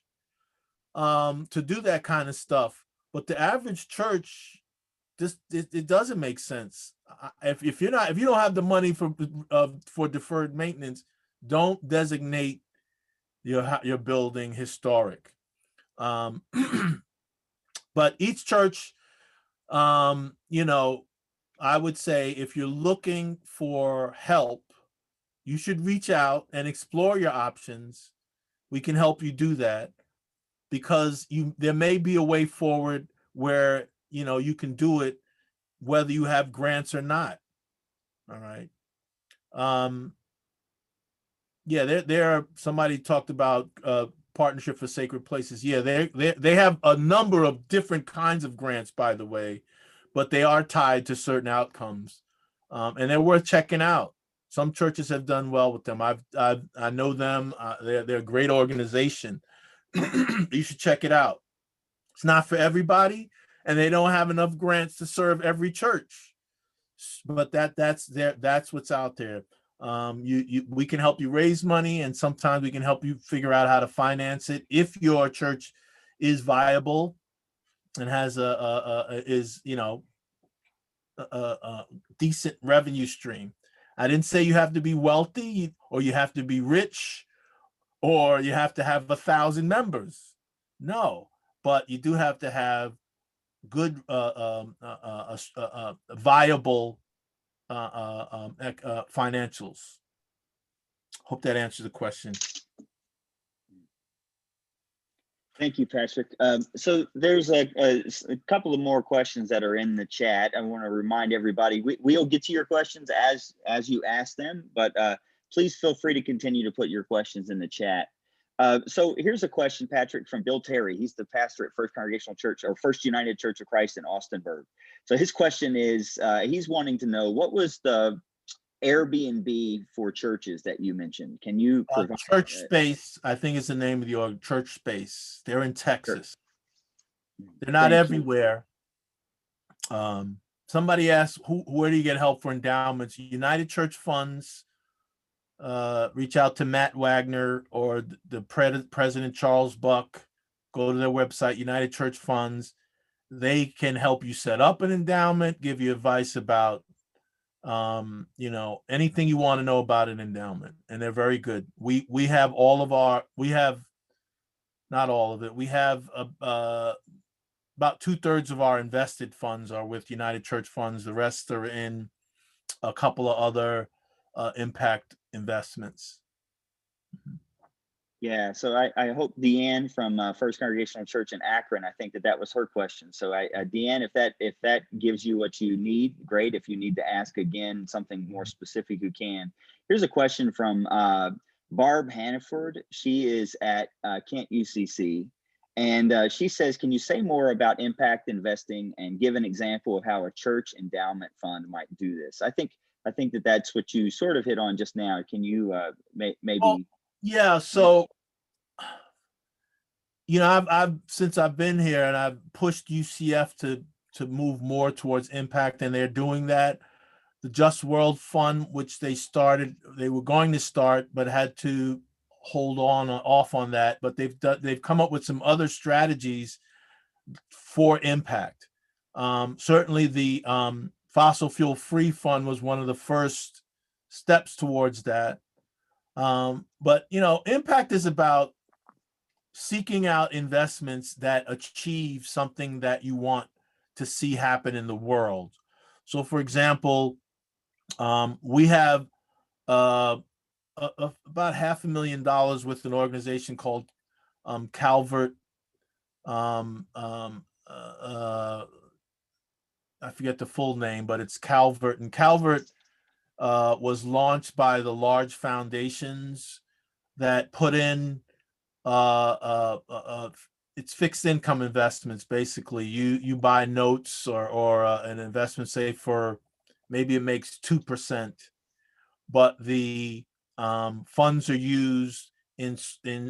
S4: to do that kind of stuff. But the average church, it doesn't make sense. If you don't have the money for deferred maintenance, don't designate your building historic. But each church, I would say, if you're looking for help, you should reach out and explore your options. We can help you do that, because there may be a way forward where, you can do it whether you have grants or not. All right. There are, somebody talked about Partnership for Sacred Places. Yeah, they have a number of different kinds of grants, by the way, but they are tied to certain outcomes, and they're worth checking out. Some churches have done well with them. I know them. They're a great organization. You should check it out. It's not for everybody, and they don't have enough grants to serve every church. But that's what's out there. We can help you raise money, and sometimes we can help you figure out how to finance it if your church is viable and has a decent revenue stream. I didn't say you have to be wealthy, or you have to be rich, or you have to have 1,000 members. No, but you do have to have good, viable financials. Hope that answers the question.
S2: Thank you, Patrick. So there's a couple of more questions that are in the chat. I want to remind everybody, we'll get to your questions as you ask them, but please feel free to continue to put your questions in the chat. So here's a question, Patrick, from Bill Terry. He's the pastor at First Congregational Church, or First United Church of Christ in Austinburg. So his question is, he's wanting to know, what was the Airbnb for churches that you mentioned. Can you provide
S4: Church Space, I think is the name of the org. Church Space. They're in Texas. They're not
S2: Thank you.
S4: everywhere. Somebody asked, where do you get help for endowments? United Church Funds. Reach out to Matt Wagner or the President Charles Buck. Go to their website, United Church Funds. They can help you set up an endowment, give you advice about, anything you want to know about an endowment, and they're very good. We have not all of it. We have about 2/3 of our invested funds are with United Church Funds. The rest are in a couple of other impact investments.
S2: Yeah, so I hope Deanne from First Congregational Church in Akron, I think that was her question. So Deanne, if that gives you what you need, great. If you need to ask again something more specific, you can. Here's a question from Barb Hannaford. She is at Kent UCC, and she says, can you say more about impact investing and give an example of how a church endowment fund might do this? I think that's what you sort of hit on just now. Can you maybe?
S4: Oh, yeah. So, I've since I've been here and I've pushed UCF to move more towards impact, and they're doing that. The Just World Fund, which they were going to start, but had to hold off on that. But they've come up with some other strategies for impact. Certainly, the Fossil Fuel Free Fund was one of the first steps towards that. But impact is about seeking out investments that achieve something that you want to see happen in the world. So, for example, we have about $500,000 with an organization called Calvert. I forget the full name, but it's Calvert. And Calvert was launched by the large foundations that put in it's fixed income investments. Basically, you buy notes or an investment, say for maybe it makes 2%, but the funds are used in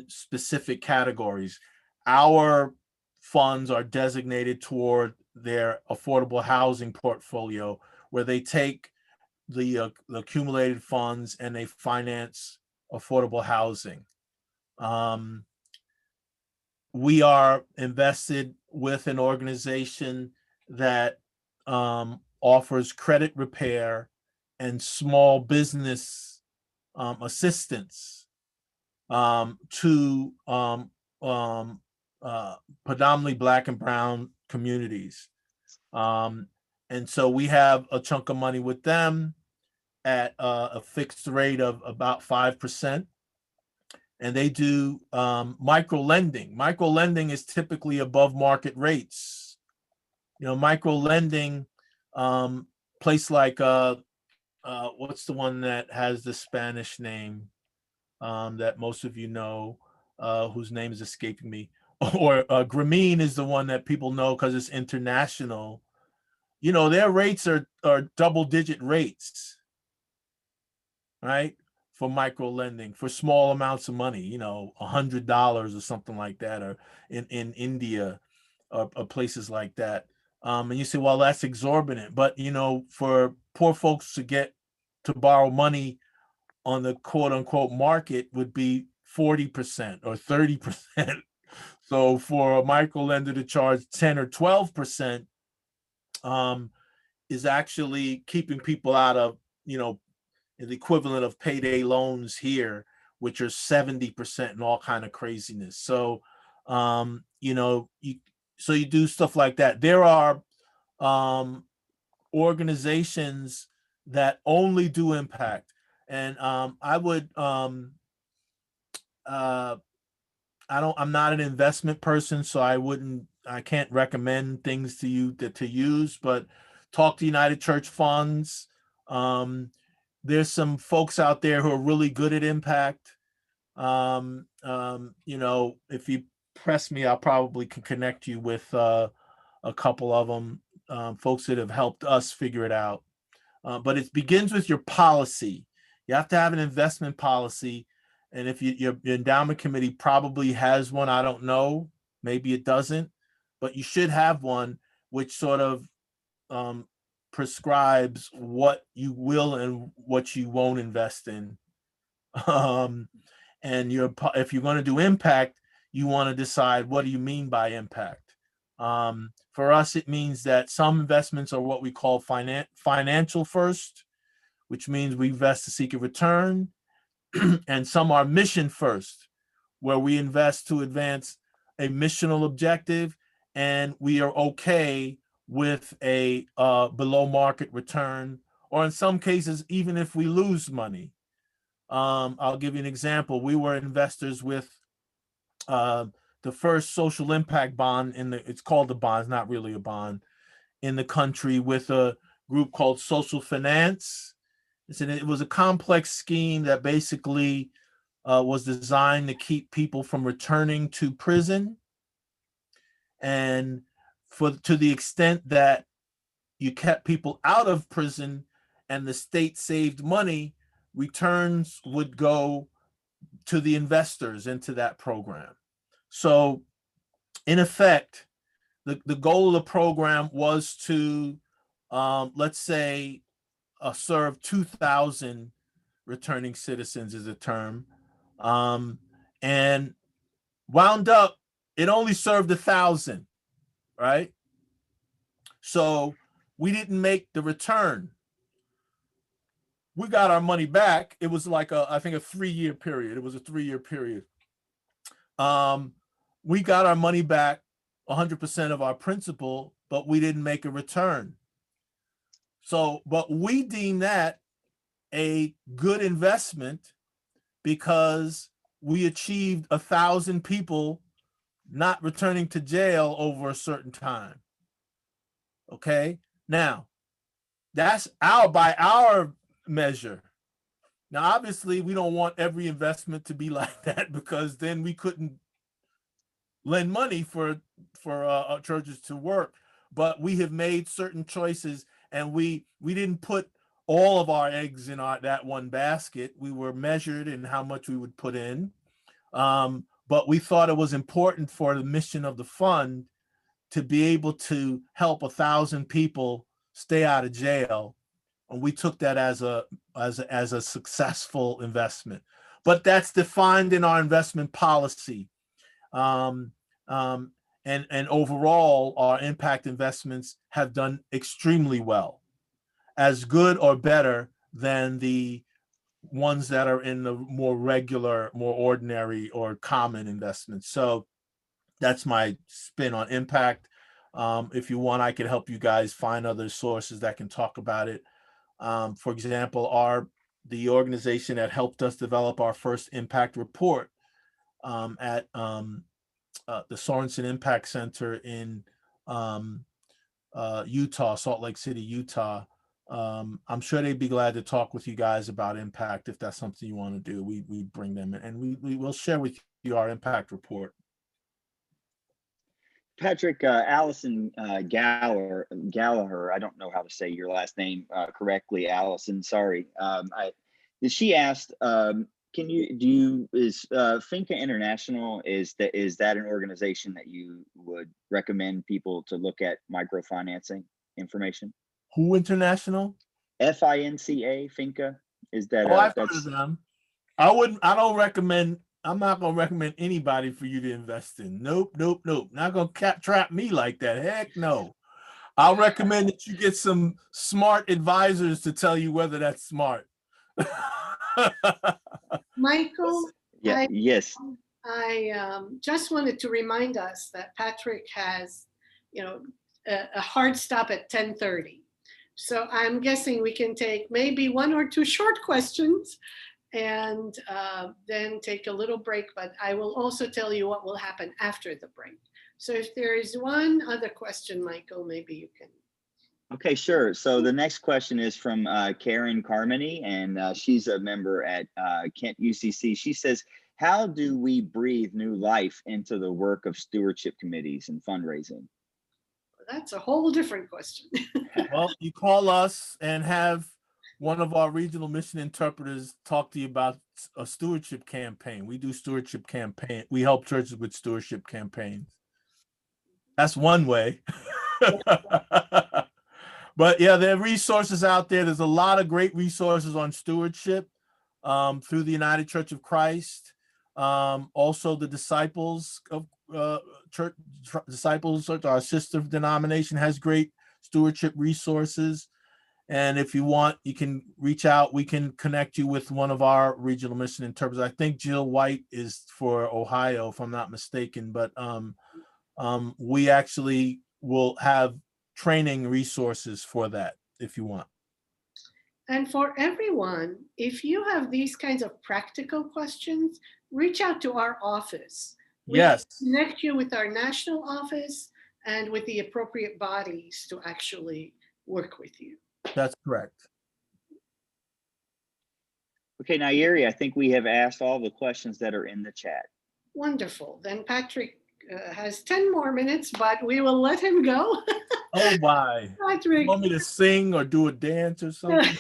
S4: specific categories. Our funds are designated toward their affordable housing portfolio, where they take the accumulated funds and they finance affordable housing. We are invested with an organization that offers credit repair and small business assistance to predominantly Black and brown communities. And so we have a chunk of money with them at a fixed rate of about 5%. And they do micro lending. Micro lending is typically above market rates. Micro lending, place like what's the one that has the Spanish name that most of you know, whose name is escaping me, or Grameen is the one that people know because it's international. Their rates are double-digit rates, right? For micro lending for small amounts of money, $100 or something like that, or in India or places like that. And you say, well, that's exorbitant. But, for poor folks to borrow money on the quote unquote market would be 40% or 30%. So for a micro lender to charge 10 or 12% is actually keeping people out of, the equivalent of payday loans here, which are 70% and all kind of craziness. So, you do stuff like that. There are organizations that only do impact, and I would I'm not an investment person, so I can't recommend things to you to use, but talk to United Church Funds. There's some folks out there who are really good at impact. If you press me, I'll probably can connect you with a couple of them, folks that have helped us figure it out. But it begins with your policy. You have to have an investment policy. And if your endowment committee probably has one, I don't know, maybe it doesn't, but you should have one which sort of prescribes what you will and what you won't invest in. And if you're going to do impact, you want to decide, what do you mean by impact? For us, it means that some investments are what we call financial first, which means we invest to seek a return, and some are mission first, where we invest to advance a missional objective, and we are okay with a below market return, or in some cases, even if we lose money. I'll give you an example. We were investors with the first social impact bond it's called a bond, it's not really a bond, in the country, with a group called Social Finance. It was a complex scheme that basically was designed to keep people from returning to prison. And to the extent that you kept people out of prison and the state saved money, returns would go to the investors into that program. So in effect, the goal of the program was to, let's say, serve 2,000 returning citizens is a term, and wound up, it only served 1,000, right? So we didn't make the return. We got our money back. It was like I think a 3-year period. It was a 3-year period. We got our money back, 100% of our principal, but we didn't make a return. So, but we deem that a good investment because we achieved 1,000 people not returning to jail over a certain time. Okay, now that's by our measure. Now, obviously, we don't want every investment to be like that, because then we couldn't lend money for churches to work. But we have made certain choices, and we didn't put all of our eggs in that one basket. We were measured in how much we would put in, but we thought it was important for the mission of the fund to be able to help 1,000 people stay out of jail, and we took that as a successful investment. But that's defined in our investment policy. And overall, our impact investments have done extremely well, as good or better than the ones that are in the more regular, more ordinary or common investments. So that's my spin on impact. If you want, I could help you guys find other sources that can talk about it. For example, the organization that helped us develop our first impact report at the Sorensen Impact Center in Utah, Salt Lake City, Utah. I'm sure they'd be glad to talk with you guys about impact if that's something you want to do. We bring them in, and we will share with you our impact report.
S2: Patrick, Allison Gallagher, I don't know how to say your last name correctly, Allison, sorry. She asked, is Finca International, is that an organization that you would recommend people to look at microfinancing information?
S4: Who International?
S2: FINCA, Finca, is that?
S4: Oh, I've heard of them. I don't recommend. I'm not gonna recommend anybody for you to invest in. Nope. Not gonna trap me like that. Heck no. I'll recommend that you get some smart advisors to tell you whether that's smart.
S3: Michael,
S2: yes.
S3: I just wanted to remind us that Patrick has, a hard stop at 10:30. So I'm guessing we can take maybe 1 or 2 short questions and then take a little break. But I will also tell you what will happen after the break. So if there is one other question, Michael, maybe you can.
S2: Okay, sure. So the next question is from Karen Carmody, and she's a member at Kent UCC. She says, how do we breathe new life into the work of stewardship committees and fundraising?
S3: that's a whole different question.
S4: Well, you call us and have one of our regional mission interpreters talk to you about a stewardship campaign. We do stewardship campaign. We help churches with stewardship campaigns. That's one way. But yeah, there are resources out there. There's a lot of great resources on stewardship through the United Church of Christ. Also, the Disciples of Church, our sister denomination, has great stewardship resources. And if you want, you can reach out. We can connect you with one of our regional mission interpreters. I think Jill White is for Ohio, if I'm not mistaken. But we actually will have training resources for that if you want.
S3: And for everyone, if you have these kinds of practical questions, reach out to our office. We
S4: Yes.
S3: can connect you with our national office and with the appropriate bodies to actually work with you.
S4: That's correct.
S2: Okay, Nayeri, I think we have asked all the questions that are in the chat.
S3: Wonderful. Then Patrick has 10 more minutes, but we will let him go.
S4: Oh, my.
S3: Patrick.
S4: You want me to sing or do a dance or something?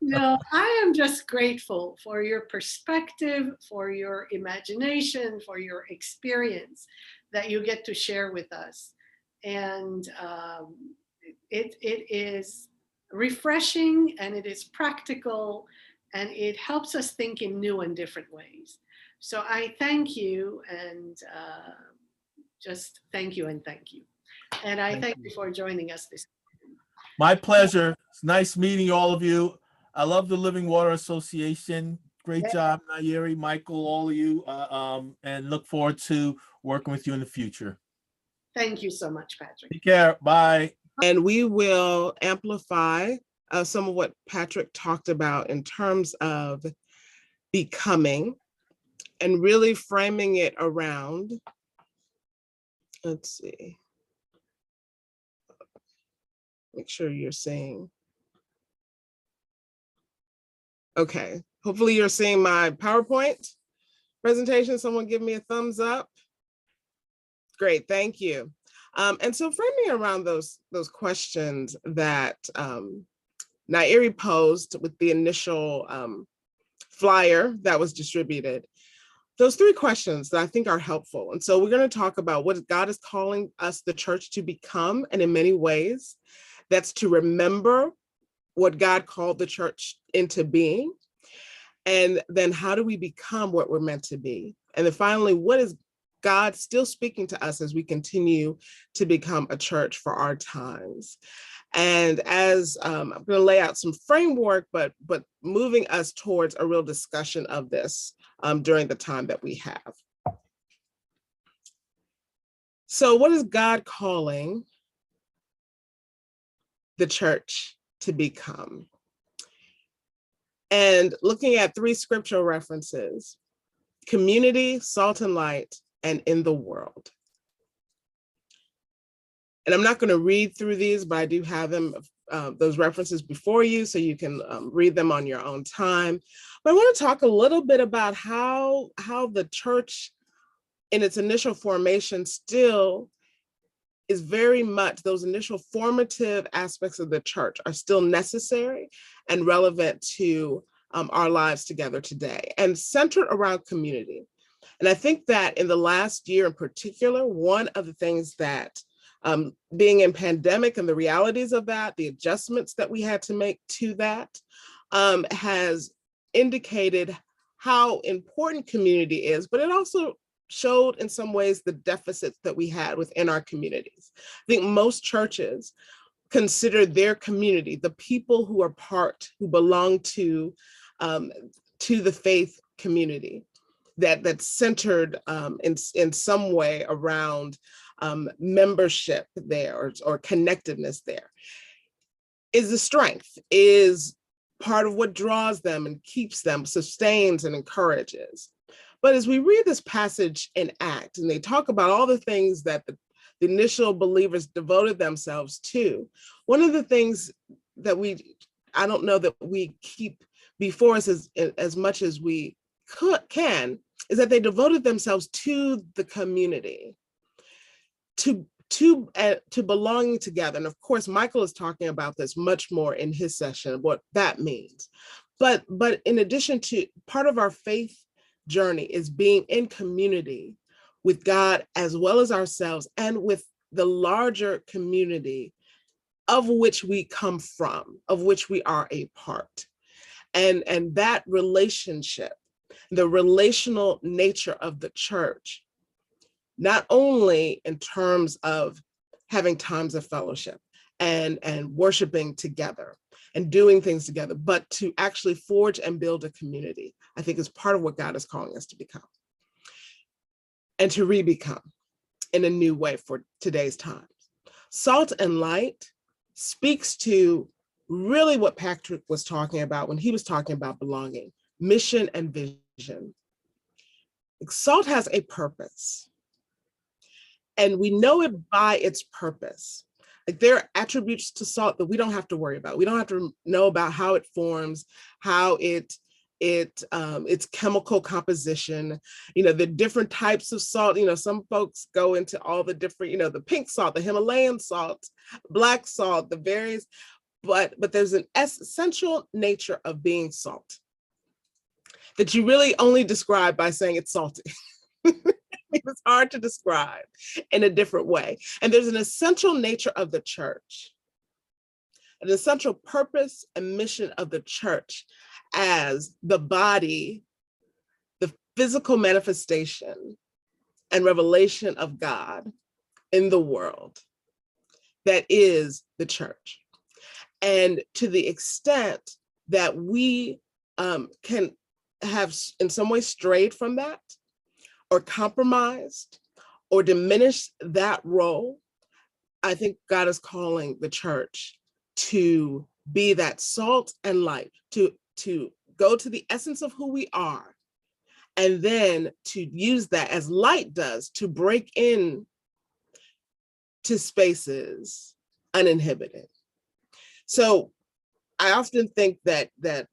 S3: No, I am just grateful for your perspective, for your imagination, for your experience that you get to share with us. And it is refreshing, and it is practical, and it helps us think in new and different ways. So I thank you, and just thank you and thank you. And I thank you for joining us this morning.
S4: My pleasure. It's nice meeting all of you. I love the Living Water Association. Great job, Nayeri, Michael, all of you, and look forward to working with you in the future.
S3: Thank you so much, Patrick.
S4: Take care. Bye.
S5: And we will amplify some of what Patrick talked about in terms of becoming and really framing it around, let's see, make sure you're seeing. Okay, hopefully you're seeing my PowerPoint presentation. Someone give me a thumbs up. Great, thank you. And so framing around those questions that Nayeri posed with the initial flyer that was distributed, those 3 questions that I think are helpful. And so we're going to talk about what God is calling us, the church, to become. And in many ways, that's to remember what God called the church into being. And then how do we become what we're meant to be? And then finally, what is God still speaking to us as we continue to become a church for our times? And as I'm going to lay out some framework, but moving us towards a real discussion of this during the time that we have. So what is God calling the church to become? And looking at 3 scriptural references: community, salt and light, and in the world. And I'm not going to read through these, but I do have them, those references before you, so you can read them on your own time. But I want to talk a little bit about how the church in its initial formation still is very much, those initial formative aspects of the church are still necessary and relevant to our lives together today, and centered around community. And I think that in the last year in particular, one of the things that being in pandemic and the realities of that, the adjustments that we had to make to that, has indicated how important community is, but it also showed in some ways the deficits that we had within our communities. I think most churches consider their community, the people who are who belong to the faith community, that's centered in some way around membership there or connectedness there, is the strength, is part of what draws them and keeps them, sustains and encourages. But as we read this passage in Acts, and they talk about all the things that the initial believers devoted themselves to, one of the things that I don't know that we keep before us as much as we can, is that they devoted themselves to the community, to to belonging together. And of course, Michael is talking about this much more in his session, what that means. But in addition to, part of our faith journey is being in community with God as well as ourselves and with the larger community of which we come from, of which we are a part. And that relationship, the relational nature of the church, not only in terms of having times of fellowship and worshiping together and doing things together, but to actually forge and build a community, I think is part of what God is calling us to become and to re-become in a new way for today's times. Salt and light speaks to really what Patrick was talking about when he was talking about belonging, mission and vision. Salt has a purpose, and we know it by its purpose. Like, there are attributes to salt that we don't have to worry about. We don't have to know about how it forms, how its chemical composition, the different types of salt. Some folks go into all the different, the pink salt, the Himalayan salt, black salt, the various, but there's an essential nature of being salt that you really only describe by saying it's salty. It's hard to describe in a different way. And there's an essential nature of the church, an essential purpose and mission of the church as the body, the physical manifestation and revelation of God in the world that is the church. And to the extent that we can have in some way strayed from that, or compromised, or diminished that role, I think God is calling the church to be that salt and light, to go to the essence of who we are, and then to use that as light does to break in to spaces uninhibited. So I often think that the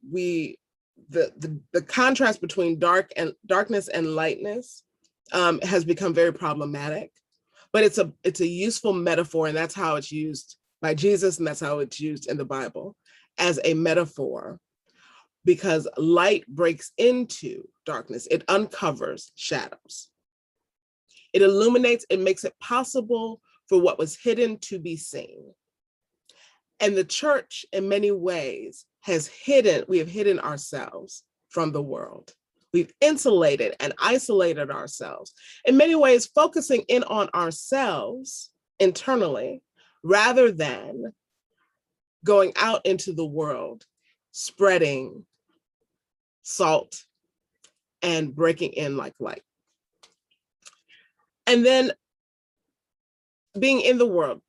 S5: contrast between darkness and lightness has become very problematic, but it's a useful metaphor, and that's how it's used by Jesus, and that's how it's used in the Bible as a metaphor, because light breaks into darkness. It uncovers shadows. It illuminates, it makes it possible for what was hidden to be seen. And the church, in many ways, we have hidden ourselves from the world. We've insulated and isolated ourselves, in many ways focusing in on ourselves internally, rather than going out into the world, spreading salt and breaking in like light. And then being in the world,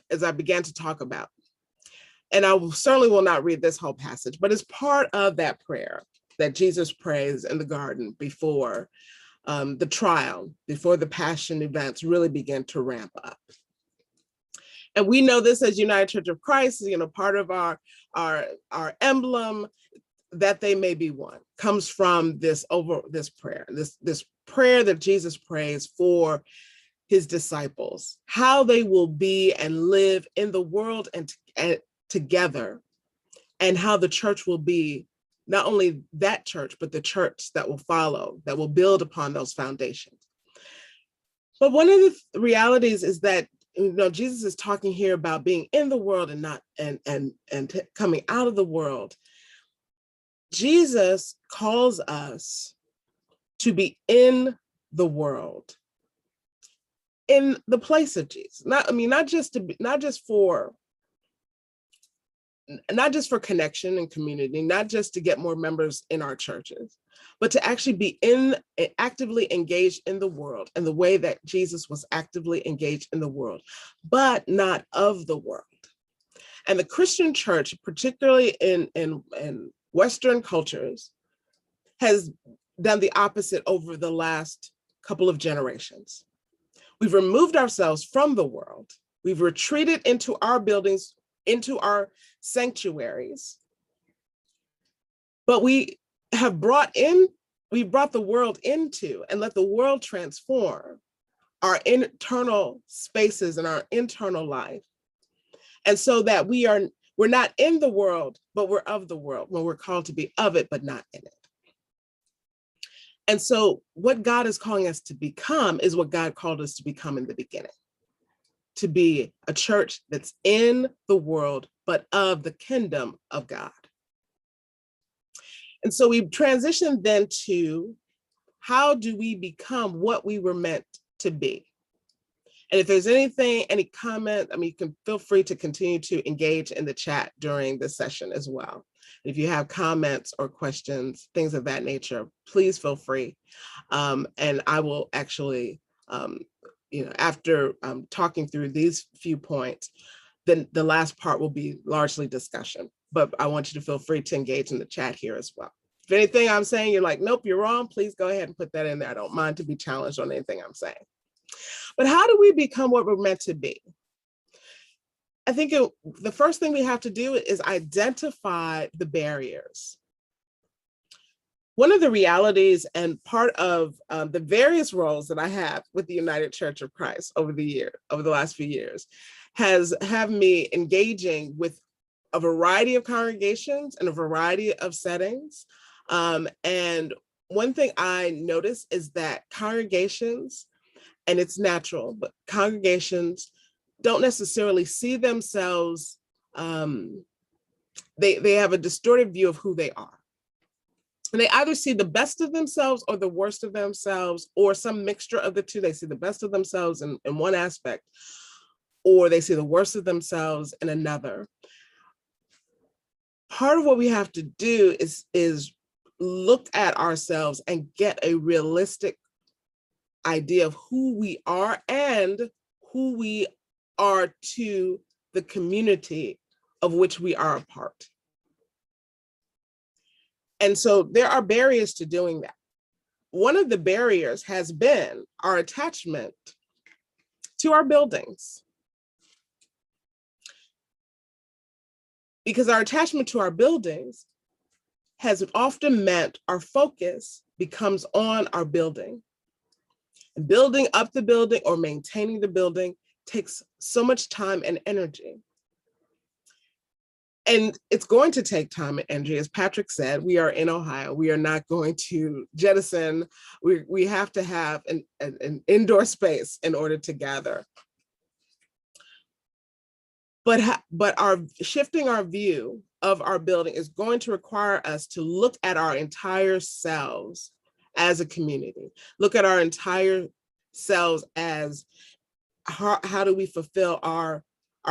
S5: as I began to talk about, and I certainly will not read this whole passage, but it's part of that prayer that Jesus prays in the garden before the trial, before the passion events really begin to ramp up. And we know this as United Church of Christ, part of our emblem, that they may be one, comes from this prayer, this prayer that Jesus prays for his disciples, how they will be and live in the world and together, and how the church will be not only that church, but the church that will follow, that will build upon those foundations. But one of the realities is that Jesus is talking here about being in the world and not coming out of the world. Jesus calls us to be in the world, in the place of Jesus. Not just for connection and community, not just to get more members in our churches, but to actually be actively engaged in the world in the way that Jesus was actively engaged in the world, but not of the world. And the Christian church, particularly in Western cultures, has done the opposite over the last couple of generations. We've removed ourselves from the world. We've retreated into our buildings, into our sanctuaries, but we brought the world into and let the world transform our internal spaces and our internal life. And so that we're not in the world, but we're of the world, when we're called to be of it, but not in it. And so what God is calling us to become is what God called us to become in the beginning, to be a church that's in the world, but of the kingdom of God. And so we transitioned then to, how do we become what we were meant to be? And if there's anything, any comment, I mean, you can feel free to continue to engage in the chat during this session as well. If you have comments or questions, things of that nature, please feel free. And I will actually, after talking through these few points, then the last part will be largely discussion. But I want you to feel free to engage in the chat here as well. If anything I'm saying, you're like, nope, you're wrong, please go ahead and put that in there. I don't mind to be challenged on anything I'm saying. But how do we become what we're meant to be? I think the first thing we have to do is identify the barriers. One of the realities and part of the various roles that I have with the United Church of Christ over the last few years, has had me engaging with a variety of congregations and a variety of settings. And one thing I notice is that congregations, and it's natural, but congregations don't necessarily see themselves, they have a distorted view of who they are. And they either see the best of themselves or the worst of themselves, or some mixture of the two. They see the best of themselves in one aspect, or they see the worst of themselves in another. Part of what we have to do is look at ourselves and get a realistic idea of who we are and who we are to the community of which we are a part. And so there are barriers to doing that. One of the barriers has been our attachment to our buildings. Because our attachment to our buildings has often meant our focus becomes on our building. And building up the building or maintaining the building takes so much time and energy. And it's going to take time and energy. As Patrick said, we are in Ohio. We are not going to jettison. We have to have an indoor space in order to gather. But our shifting our view of our building is going to require us to look at our entire selves as a community. Look at our entire selves as how do we fulfill our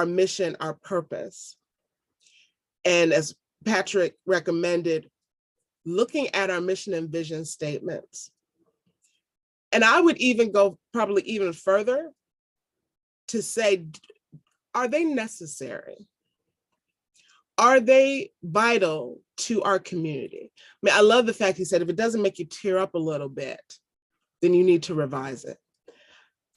S5: mission, our purpose. And as Patrick recommended, looking at our mission and vision statements. And I would even go probably even further to say, are they necessary? Are they vital to our community? I mean, I love the fact he said, if it doesn't make you tear up a little bit, then you need to revise it.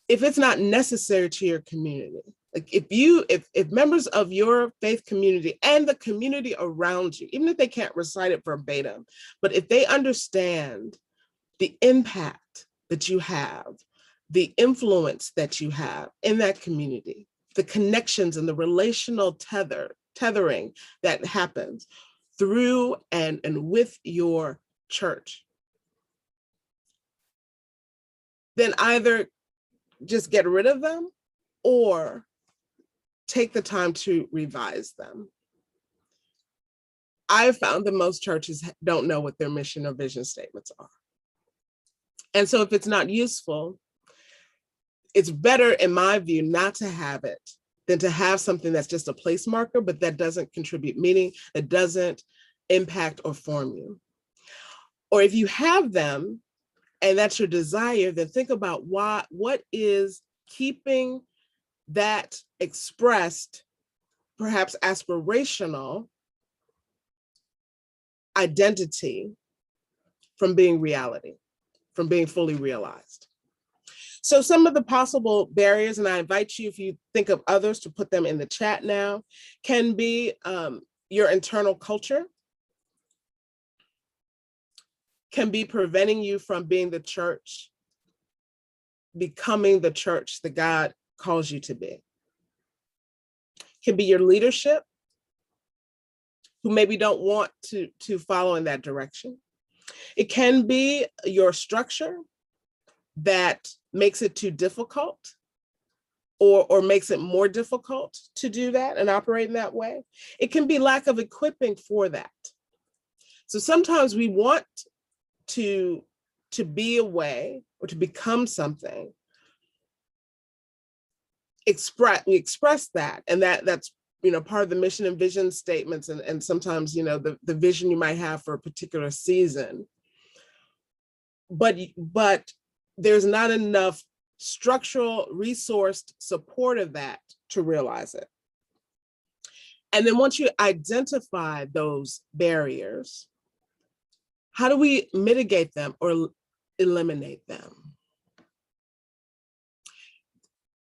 S5: If it's not necessary to your community, like if members of your faith community and the community around you, even if they can't recite it verbatim, but if they understand the impact that you have, the influence that you have in that community, the connections and the relational tethering that happens through and with your church, then either just get rid of them or take the time to revise them. I've found that most churches don't know what their mission or vision statements are. And so if it's not useful, it's better, in my view, not to have it than to have something that's just a place marker, but that doesn't contribute meaning, that doesn't impact or form you. Or if you have them and that's your desire, then think about what is keeping that expressed, perhaps aspirational identity from being reality, from being fully realized. So some of the possible barriers, and I invite you, if you think of others, to put them in the chat now, can be your internal culture, can be preventing you from being the church becoming the church that God calls you to be. It can be your leadership, who maybe don't want to follow in that direction. It can be your structure that makes it too difficult, or makes it more difficult to do that and operate in that way. It can be lack of equipping for that. So sometimes we want to be a way or to become something. We express that, and that's part of the mission and vision statements, and sometimes the vision you might have for a particular season. But there's not enough structural, resourced support of that to realize it. And then once you identify those barriers, how do we mitigate them or eliminate them?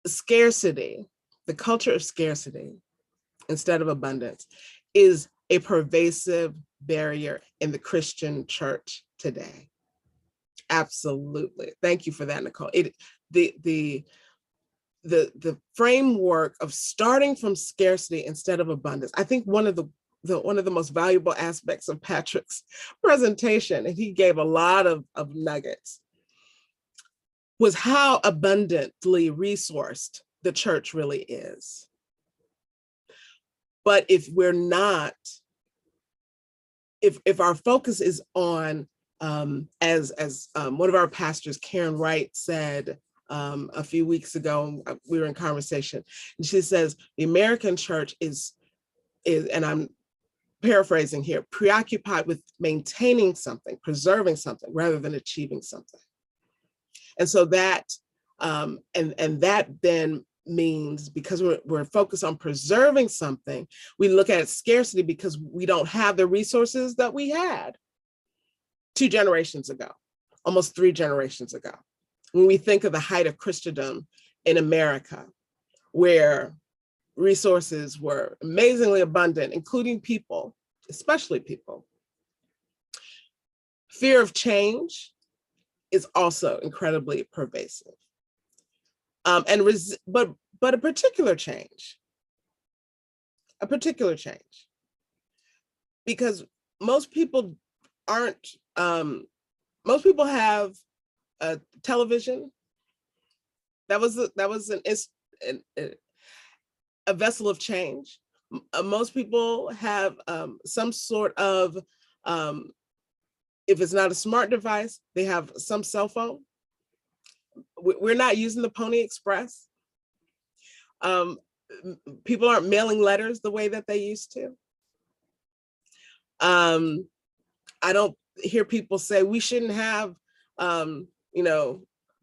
S5: Scarcity, the culture of scarcity instead of abundance, is a pervasive barrier in the Christian church today. Absolutely. Thank you for that, Nicole. The framework of starting from scarcity instead of abundance, I think one of the most valuable aspects of Patrick's presentation, and he gave a lot of nuggets, was how abundantly resourced the church really is. But if we're not, if our focus is on, as one of our pastors, Karen Wright, said a few weeks ago, we were in conversation, and she says, the American church is, and I'm paraphrasing here, preoccupied with maintaining something, preserving something, rather than achieving something. And so that, and that then means, because we're focused on preserving something, we look at scarcity because we don't have the resources that we had 2 generations ago, almost 3 generations ago. When we think of the height of Christendom in America, where resources were amazingly abundant, including people, especially people. Fear of change is also incredibly pervasive. But a particular change, because most people aren't, most people have a television. That was a vessel of change. Most people have some sort of, if it's not a smart device, they have some cell phone. We're not using the Pony Express. People aren't mailing letters the way that they used to. I don't hear people say we shouldn't have,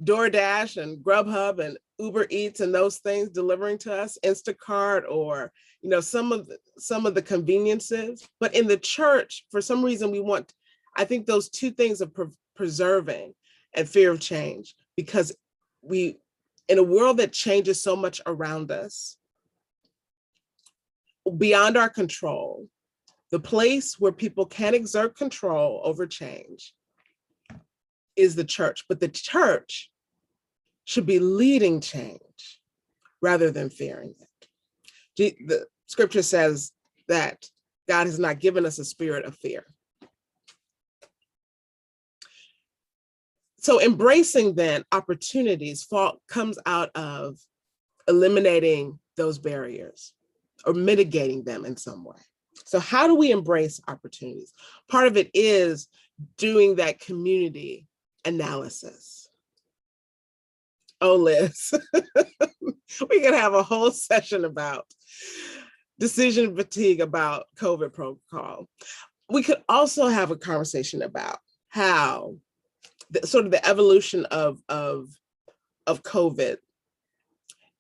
S5: DoorDash and Grubhub and Uber Eats and those things delivering to us, Instacart, or some of the conveniences. But in the church, for some reason, we want, I think those 2 things of preserving and fear of change, because we, in a world that changes so much around us, beyond our control, the place where people can exert control over change is the church. But the church should be leading change rather than fearing it. The scripture says that God has not given us a spirit of fear. So embracing then opportunities comes out of eliminating those barriers or mitigating them in some way. So how do we embrace opportunities? Part of it is doing that community analysis. Oh, Liz, we could have a whole session about decision fatigue about COVID protocol. We could also have a conversation about how sort of the evolution of COVID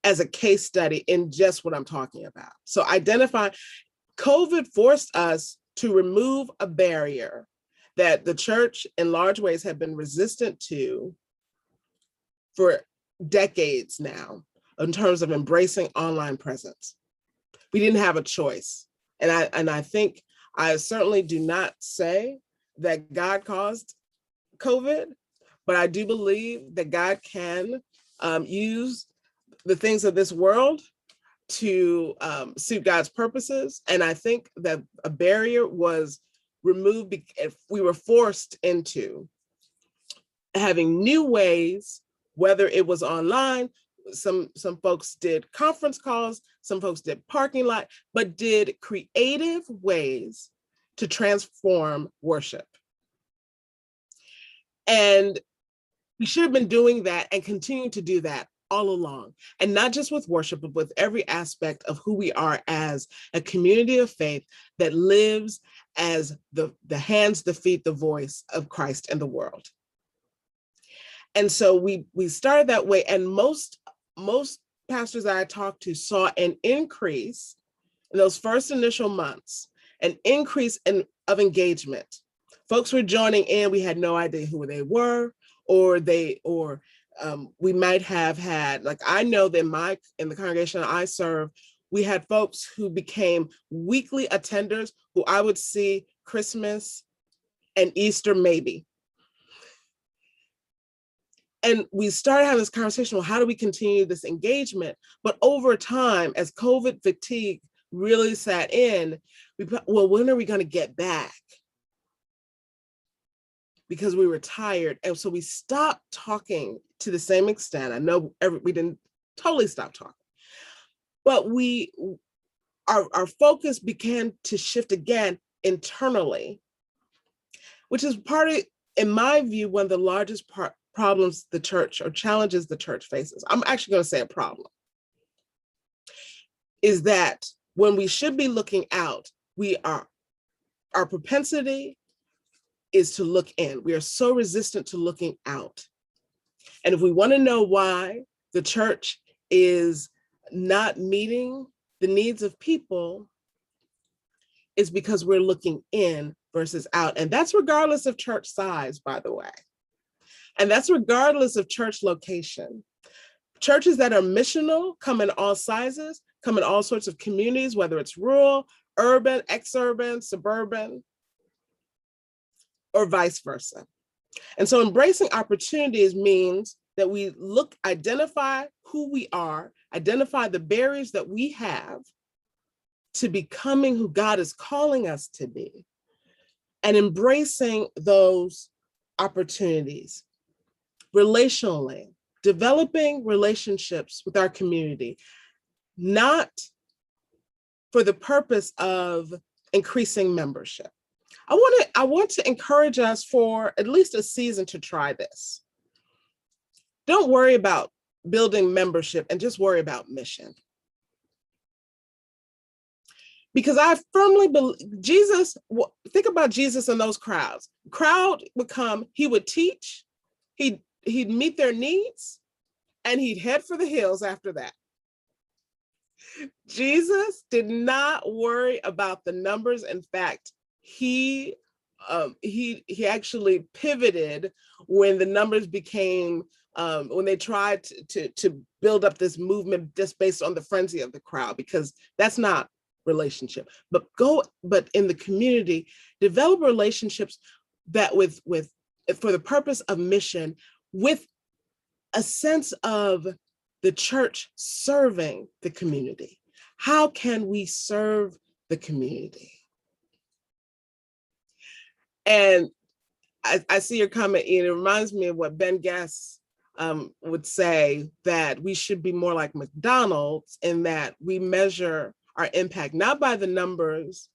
S5: as a case study in just what I'm talking about. So identify, COVID forced us to remove a barrier that the church in large ways have been resistant to for decades now, in terms of embracing online presence. We didn't have a choice. And I think I certainly do not say that God caused COVID, but I do believe that God can use the things of this world to suit God's purposes. And I think that a barrier was removed if we were forced into having new ways, whether it was online. Some folks did conference calls, some folks did parking lot, but did creative ways to transform worship. And we should have been doing that and continuing to do that all along, and not just with worship, but with every aspect of who we are as a community of faith that lives as the hands, the feet, the voice of Christ in the world. And so we started that way, and most pastors that I talked to saw an increase in those first initial months, an increase of engagement. Folks were joining in, we had no idea who they were, or we might have had, like I know that in the congregation I serve, we had folks who became weekly attenders who I would see Christmas and Easter maybe. And we started having this conversation, well, how do we continue this engagement? But over time, as COVID fatigue really sat in, well, when are we going to get back? Because we were tired. And so we stopped talking to the same extent. I know we didn't totally stop talking, but our focus began to shift again internally, which is in my view, one of the largest problems the church, or challenges the church faces. I'm actually going to say a problem, is that when we should be looking out, our propensity is to look in. We are so resistant to looking out. And if we want to know why the church is not meeting the needs of people, it's because we're looking in versus out. And that's regardless of church size, by the way. And that's regardless of church location. Churches that are missional come in all sizes, come in all sorts of communities, whether it's rural, urban, exurban, suburban, or vice versa. And so embracing opportunities means that we identify who we are, identify the barriers that we have to becoming who God is calling us to be, and embracing those opportunities relationally, developing relationships with our community, not for the purpose of increasing membership. I want to encourage us for at least a season to try this. Don't worry about building membership and just worry about mission. Because I firmly believe think about Jesus and those crowds. Crowd would come, he would teach, he'd meet their needs, and he'd head for the hills after that. Jesus did not worry about the numbers. In fact, he actually pivoted when the numbers became, when they tried to build up this movement just based on the frenzy of the crowd, because that's not relationship. But in the community, develop relationships that for the purpose of mission, with a sense of the church serving the community. How can we serve the community? And I see your comment, Ian. It reminds me of what Ben Guest would say, that we should be more like McDonald's in that we measure our impact, not by the numbers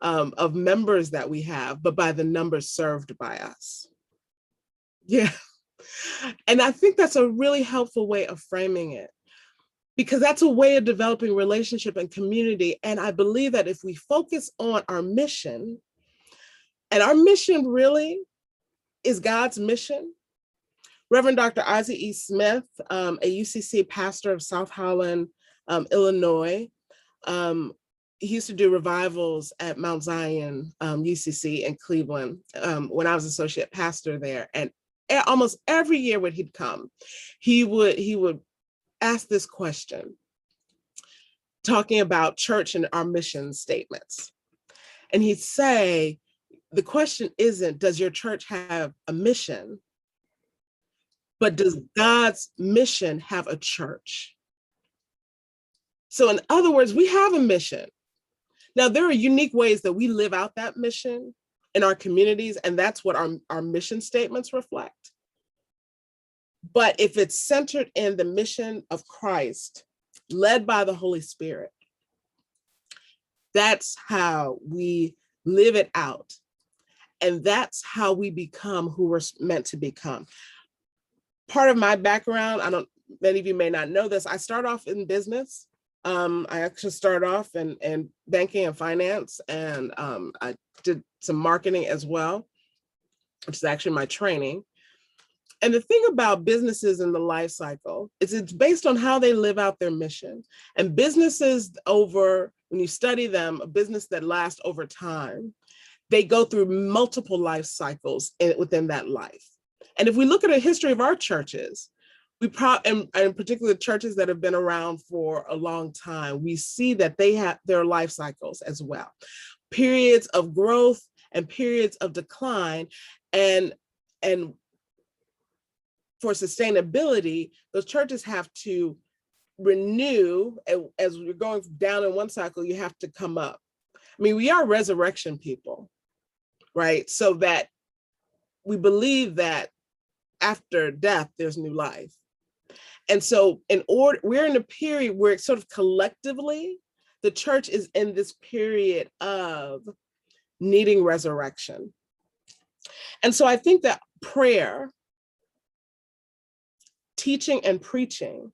S5: of members that we have, but by the numbers served by us. Yeah. And I think that's a really helpful way of framing it, because that's a way of developing relationship and community. And I believe that if we focus on our mission, and our mission really is God's mission. Reverend Dr. Isaac E. Smith, a UCC pastor of South Holland, Illinois, he used to do revivals at Mount Zion UCC in Cleveland when I was associate pastor there. And almost every year when he'd come, he would ask this question, talking about church and our mission statements. And he'd say, the question isn't, does your church have a mission? but does God's mission have a church? So in other words, we have a mission. Now, there are unique ways that we live out that mission in our communities, and that's what our mission statements reflect. But if it's centered in the mission of Christ, led by the Holy Spirit, that's how we live it out. And that's how we become who we're meant to become. Part of my background, many of you may not know this, I start off in business. I actually started off in banking and finance, and I did some marketing as well, which is actually my training. And the thing about businesses in the life cycle is it's based on how they live out their mission. And businesses when you study them, a business that lasts over time, they go through multiple life cycles within that life. And if we look at a history of our churches, and in particular churches that have been around for a long time, we see that they have their life cycles as well. Periods of growth and periods of decline, and for sustainability, those churches have to renew. As you're going down in one cycle, you have to come up. I mean, we are resurrection people, right? So that we believe that after death, there's new life. And so we're in a period where sort of collectively, the church is in this period of needing resurrection. And so I think that prayer, teaching and preaching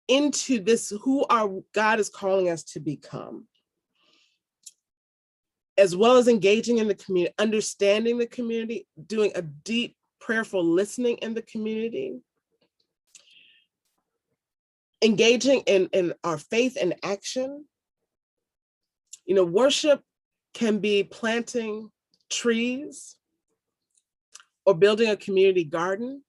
S5: into this, who God is calling us to become, as well as engaging in the community, understanding the community, doing a deep prayerful listening in the community, engaging in our faith and action. You know, worship can be planting trees or building a community garden.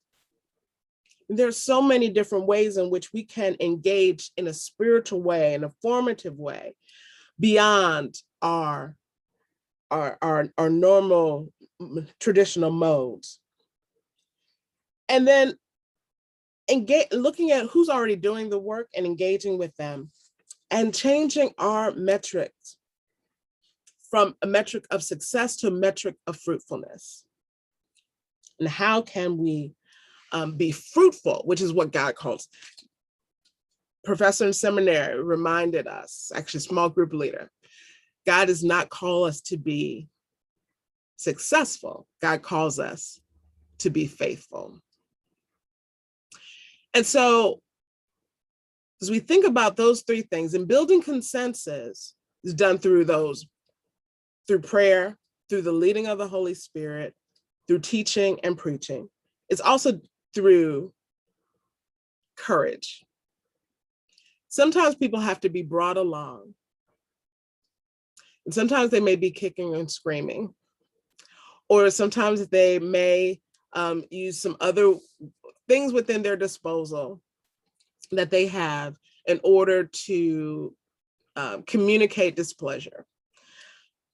S5: There's so many different ways in which we can engage in a spiritual way, in a formative way, beyond our normal traditional modes. And then looking at who's already doing the work and engaging with them, and changing our metrics from a metric of success to a metric of fruitfulness. And how can we be fruitful, which is what God calls. Professor in seminary reminded us, actually small group leader, God does not call us to be successful. God calls us to be faithful. And so as we think about those three things, and building consensus is done through prayer, through the leading of the Holy Spirit, through teaching and preaching. It's also through courage. Sometimes people have to be brought along. And sometimes they may be kicking and screaming. Or sometimes they may use some other things within their disposal that they have in order to communicate displeasure.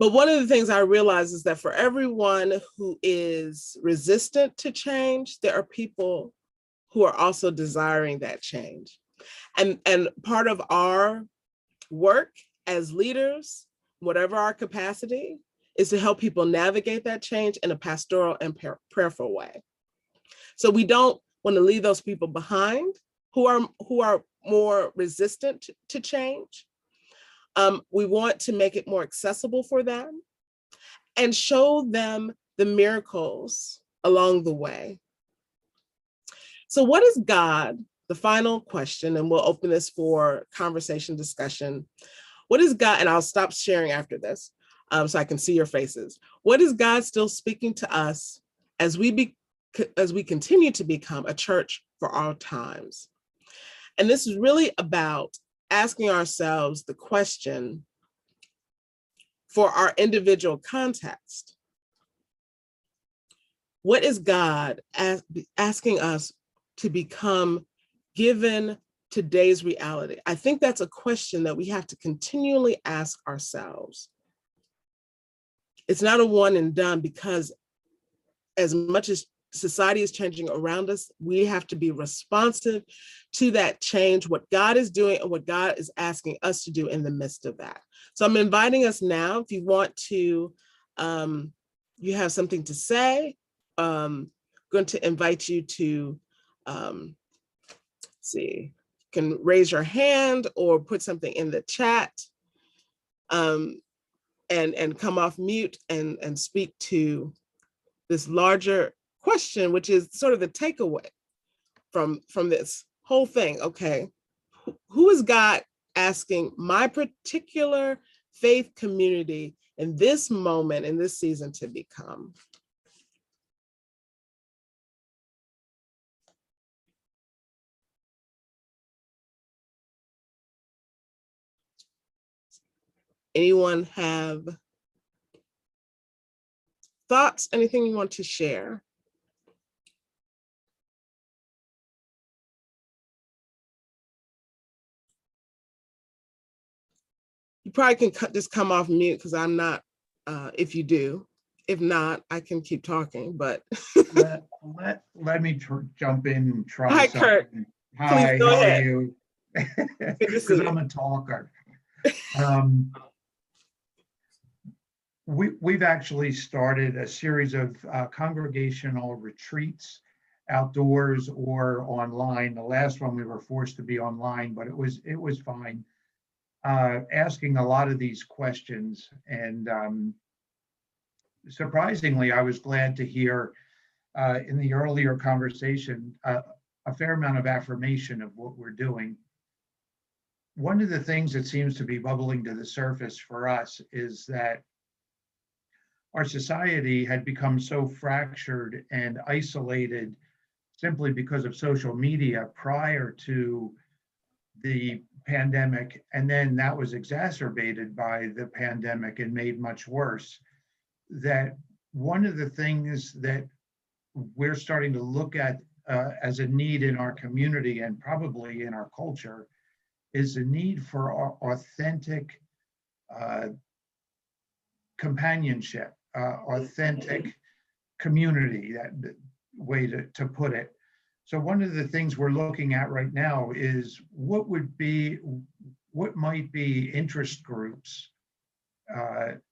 S5: But one of the things I realize is that for everyone who is resistant to change, there are people who are also desiring that change. And part of our work as leaders, whatever our capacity, is to help people navigate that change in a pastoral and prayerful way. So we don't want to leave those people behind who are more resistant to change. We want to make it more accessible for them and show them the miracles along the way. So what is God, the final question, and we'll open this for conversation, discussion. What is God, and I'll stop sharing after this so I can see your faces. What is God still speaking to us as we continue to become a church for all times? And this is really about asking ourselves the question for our individual context. What is God asking us to become given today's reality? I think that's a question that we have to continually ask ourselves. It's not a one and done, because as much as society is changing around us. We have to be responsive to that change, what God is doing and what God is asking us to do in the midst of that. So I'm inviting us now, if you want to, you have something to say, going to invite you to, see, you can raise your hand or put something in the chat, and come off mute and speak to this larger question, which is sort of the takeaway from this whole thing. Okay, who is God asking my particular faith community in this moment, in this season, to become? Anyone have thoughts, anything you want to share? You probably can just come off mute because I'm not, if you do. If not, I can keep talking, but.
S6: let me jump in and try
S5: Hi,
S6: something.
S5: Kurt.
S6: Hi,
S5: Please go
S6: how
S5: ahead.
S6: are you?
S5: Good to see
S6: Because
S5: you.
S6: I'm a talker. We've actually started a series of congregational retreats, outdoors or online. The last one we were forced to be online, but it was fine. Asking a lot of these questions, and surprisingly, I was glad to hear in the earlier conversation a fair amount of affirmation of what we're doing. One of the things that seems to be bubbling to the surface for us is that our society had become so fractured and isolated simply because of social media prior to the pandemic, and then that was exacerbated by the pandemic and made much worse. That one of the things that we're starting to look at as a need in our community and probably in our culture is the need for authentic companionship, authentic community, that way to put it. So one of the things we're looking at right now is what might be interest groups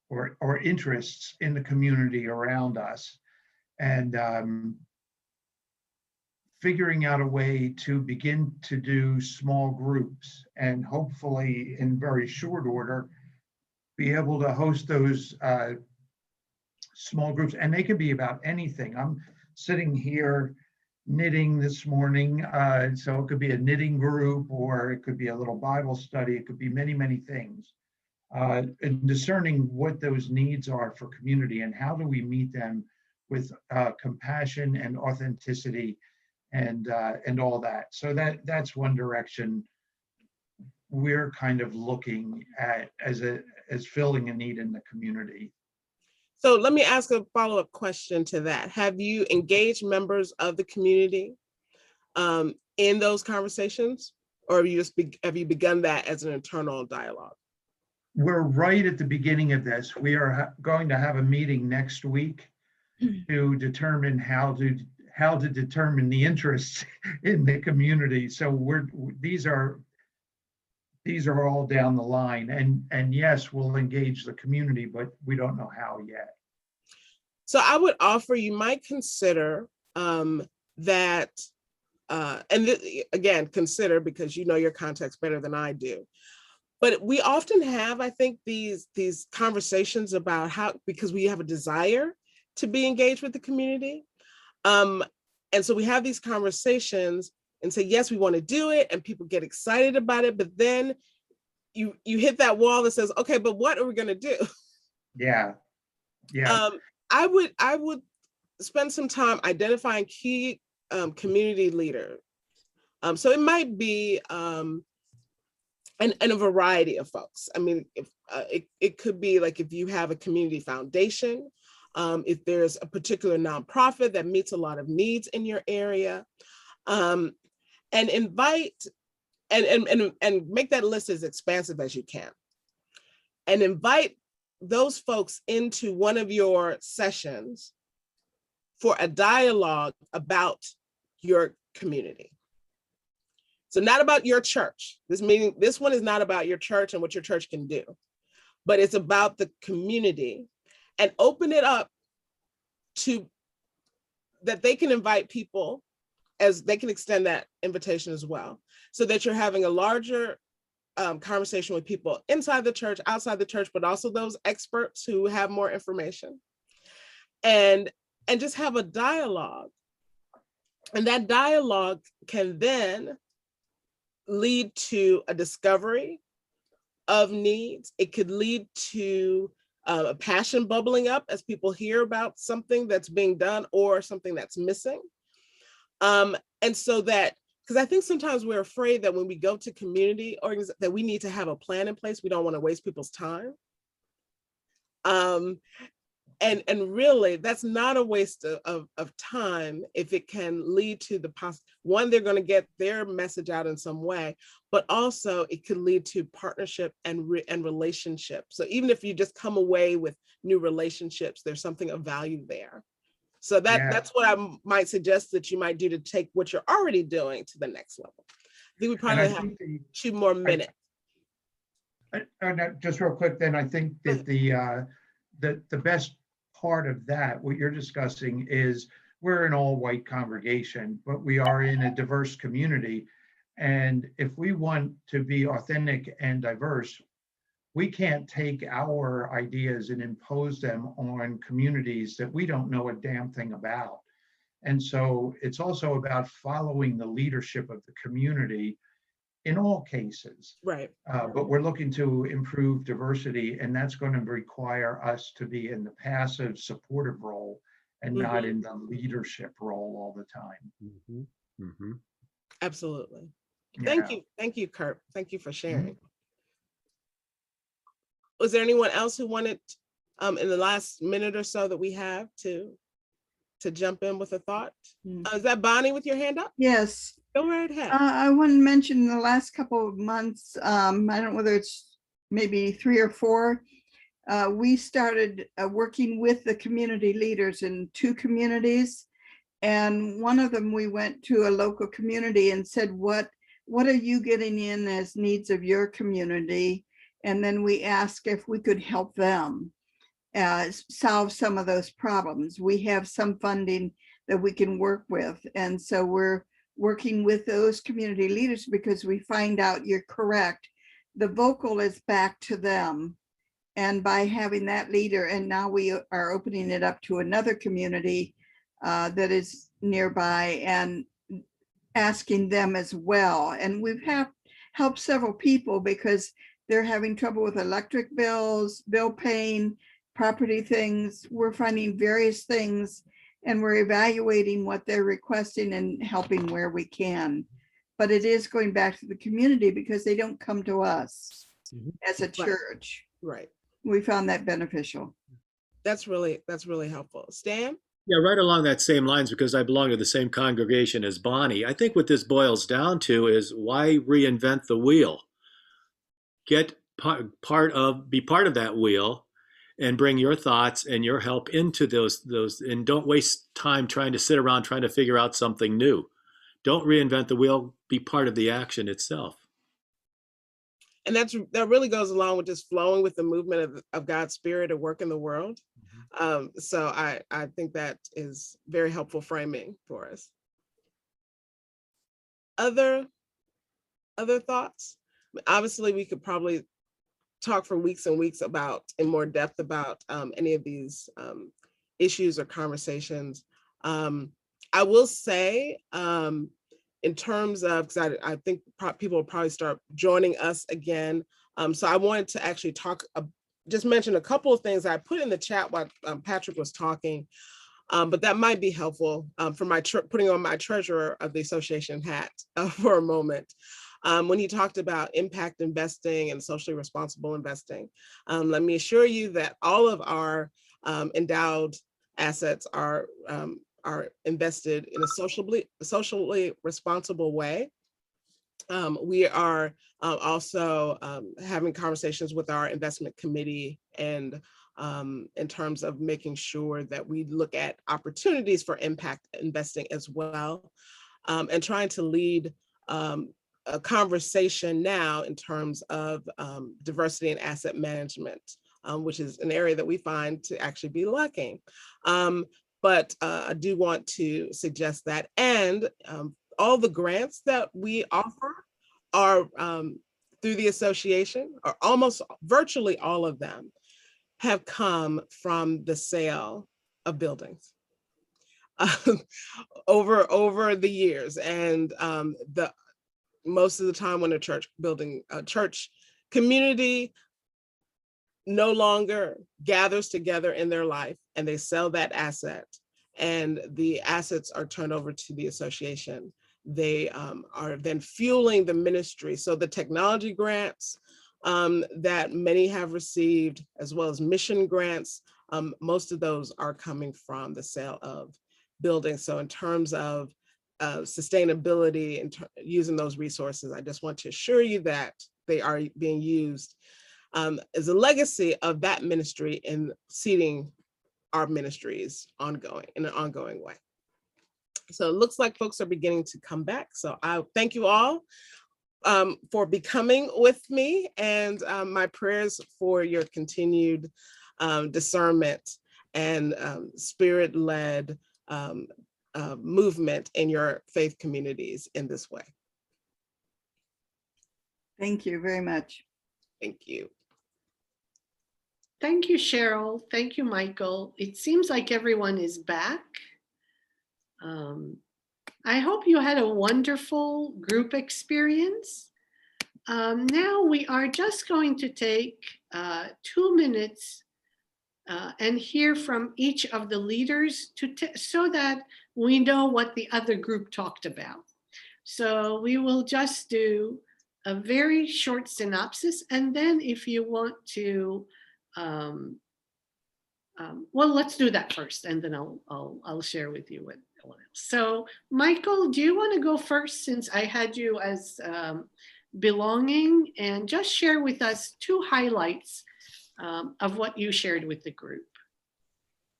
S6: or interests in the community around us, and figuring out a way to begin to do small groups, and hopefully in very short order be able to host those small groups. And they could be about anything. I'm sitting here knitting this morning, so it could be a knitting group, or it could be a little Bible study. It could be many, many things. And discerning what those needs are for community and how do we meet them with compassion and authenticity and all that. So that's one direction we're kind of looking at as filling a need in the community.
S5: So let me ask a follow-up question to that. Have you engaged members of the community in those conversations, or have you begun that as an internal dialogue?
S6: We're right at the beginning of this. We are going to have a meeting next week to determine how to determine the interests in the community. So these are all down the line, and yes, we'll engage the community, but we don't know how yet.
S5: So I would offer you might consider that, again, consider, because you know your context better than I do. But we often have, I think, these conversations about how, because we have a desire to be engaged with the community. And so we have these conversations and say, yes, we want to do it, and people get excited about it, but then you hit that wall that says, okay, but what are we going to do?
S6: Yeah.
S5: I would spend some time identifying key community leaders. So it might be and a variety of folks. I mean, if it could be like if you have a community foundation, if there's a particular nonprofit that meets a lot of needs in your area, and invite and make that list as expansive as you can, and invite those folks into one of your sessions for a dialogue about your community. So not about your church. This one is not about your church and what your church can do, but it's about the community, and open it up to that they can invite people, as they can extend that invitation as well, so that you're having a larger conversation with people inside the church, outside the church, but also those experts who have more information, and just have a dialogue. And that dialogue can then lead to a discovery of needs. It could lead to a passion bubbling up as people hear about something that's being done or something that's missing. And so that, because I think sometimes we're afraid that when we go to community organizations, that we need to have a plan in place. We don't want to waste people's time. And really, that's not a waste of time if it can lead to one, they're going to get their message out in some way, but also it could lead to partnership and relationships. So even if you just come away with new relationships, there's something of value there. So that's what I might suggest that you might do to take what you're already doing to the next level. I think we probably have 2 more minutes.
S6: Just real quick, then I think that the best part of that, what you're discussing, is we're an all-white congregation, but we are in a diverse community. And if we want to be authentic and diverse, we can't take our ideas and impose them on communities that we don't know a damn thing about. And so it's also about following the leadership of the community in all cases.
S5: Right.
S6: But we're looking to improve diversity, and that's going to require us to be in the passive supportive role and not in the leadership role all the time.
S5: Absolutely.
S6: Yeah.
S5: Thank you, Kurt. Thank you for sharing. Was there anyone else who wanted, in the last minute or so that we have, to jump in with a thought? Is that Bonnie with your hand up?
S7: Yes.
S5: Go right ahead.
S7: I want to mention in the last couple of months, I don't know whether it's maybe 3 or 4, we started working with the community leaders in 2 communities. And one of them, we went to a local community and said, what are you getting in as needs of your community? And then we asked if we could help them solve some of those problems. We have some funding that we can work with. And so we're working with those community leaders, because we find out, you're correct, the vocal is back to them. And by having that leader, and now we are opening it up to another community that is nearby, and asking them as well. And we've helped several people because they're having trouble with electric bills, bill paying, property things. We're finding various things, and we're evaluating what they're requesting and helping where we can. But it is going back to the community, because they don't come to us as a church.
S5: Right.
S7: We found that beneficial.
S5: That's really helpful. Stan?
S8: Yeah, right along that same lines, because I belong to the same congregation as Bonnie. I think what this boils down to is, why reinvent the wheel? Be part of that wheel, and bring your thoughts and your help into those, and don't waste time trying to sit around trying to figure out something new. Don't reinvent the wheel, be part of the action itself.
S5: And that really goes along with just flowing with the movement of God's Spirit at work in the world. So I think that is very helpful framing for us. Other thoughts? Obviously, we could probably talk for weeks and weeks in more depth about any of these issues or conversations. I will say, in terms of, because I think people will probably start joining us again. So I wanted to actually just mention a couple of things I put in the chat while Patrick was talking, but that might be helpful for putting on my treasurer of the association hat for a moment. When he talked about impact investing and socially responsible investing, let me assure you that all of our endowed assets are invested in a socially responsible way. We are also having conversations with our investment committee and in terms of making sure that we look at opportunities for impact investing as well, and trying to lead a conversation now in terms of diversity and asset management, which is an area that we find to actually be lacking. But I do want to suggest that, and all the grants that we offer are through the association, or almost virtually all of them have come from the sale of buildings over the years. And most of the time when a church community no longer gathers together in their life and they sell that asset and the assets are turned over to the association, they are then fueling the ministry. So the technology grants that many have received, as well as mission grants, most of those are coming from the sale of buildings. So in terms of sustainability and using those resources, I just want to assure you that they are being used as a legacy of that ministry in seeding our ministries in an ongoing way. So it looks like folks are beginning to come back. So I thank you all for becoming with me, and my prayers for your continued discernment and spirit-led movement in your faith communities in this way.
S7: Thank you very much.
S5: Thank you.
S3: Thank you, Cheryl. Thank you, Michael. It seems like everyone is back. I hope you had a wonderful group experience. Now we are just going to take 2 minutes and hear from each of the leaders so that we know what the other group talked about. So we will just do a very short synopsis, and then if you want to, well, let's do that first, and then I'll share with you what else. So Michael, do you want to go first, since I had you as belonging, and just share with us 2 highlights of what you shared with the group?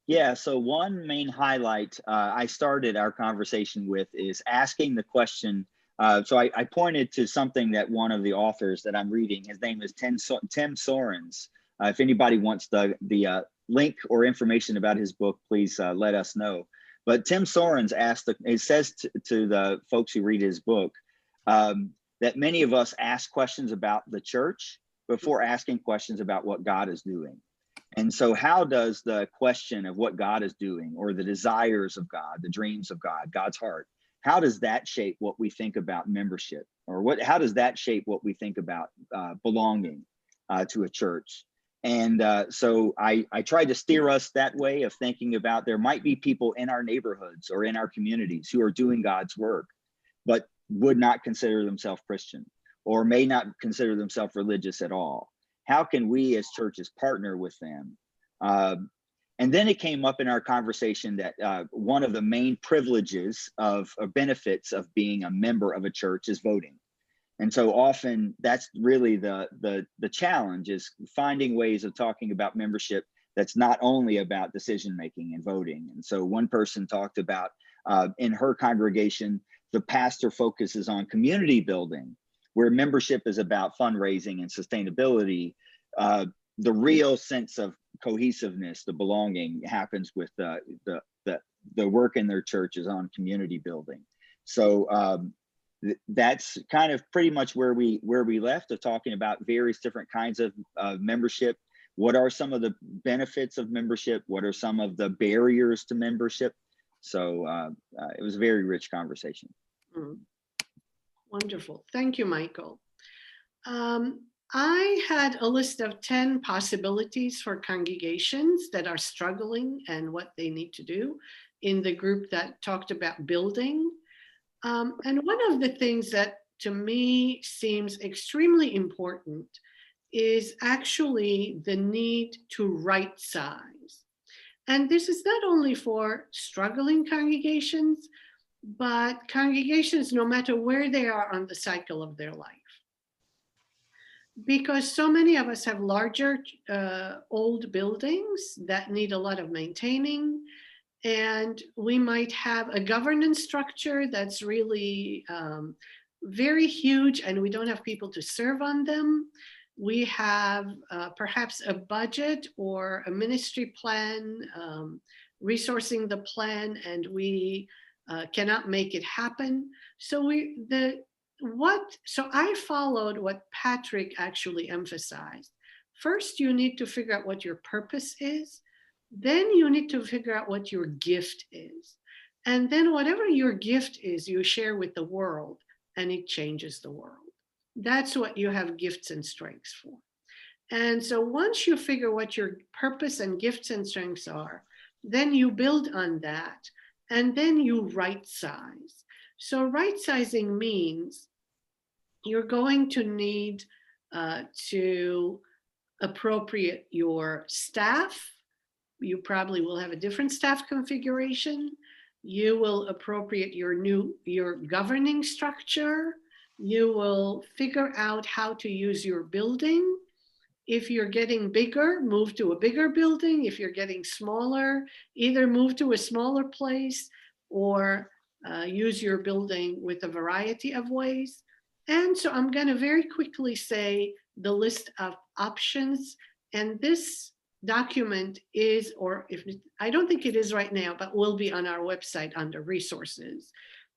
S2: Yeah, so one main highlight I started our conversation with is asking the question. So I pointed to something that one of the authors that I'm reading, his name is Tim Sorens. If anybody wants the link or information about his book, please let us know. But Tim Sorens it says to the folks who read his book, that many of us ask questions about the church before asking questions about what God is doing. And so how does the question of what God is doing, or the desires of God, the dreams of God, God's heart, how does that shape what we think about membership? Or how does that shape what we think about belonging to a church? And so I tried to steer us that way of thinking about, there might be people in our neighborhoods or in our communities who are doing God's work, but would not consider themselves Christian, or may not consider themselves religious at all. How can we as churches partner with them? And then it came up in our conversation that one of the main privileges or benefits of being a member of a church is voting. And so often that's really the challenge, is finding ways of talking about membership that's not only about decision-making and voting. And so one person talked about in her congregation, the pastor focuses on community building, where membership is about fundraising and sustainability. The real sense of cohesiveness, the belonging, happens with the work in their churches on community building. So that's kind of pretty much where we left, of talking about various different kinds of membership. What are some of the benefits of membership? What are some of the barriers to membership? So it was a very rich conversation.
S3: Wonderful. Thank you, Michael. I had a list of 10 possibilities for congregations that are struggling and what they need to do in the group that talked about building. And one of the things that to me seems extremely important is actually the need to right size. And this is not only for struggling congregations, but congregations no matter where they are on the cycle of their life. because so many of us have larger old buildings that need a lot of maintaining. And we might have a governance structure that's really very huge, and we don't have people to serve on them. We have perhaps a budget or a ministry plan, resourcing the plan, and we cannot make it happen. So so I followed what Patrick actually emphasized. First, you need to figure out what your purpose is. Then you need to figure out what your gift is. And then whatever your gift is, you share with the world, and it changes the world. That's what you have gifts and strengths for. And so once you figure what your purpose and gifts and strengths are, then you build on that, and then you right size. So right sizing means you're going to need to appropriate your staff. You probably will have a different staff configuration. You will appropriate your governing structure. You will figure out how to use your building. If you're getting bigger, move to a bigger building. If you're getting smaller, either move to a smaller place or use your building with a variety of ways. And so I'm going to very quickly say the list of options. And this document is, or if I don't think it is right now, but will be on our website under resources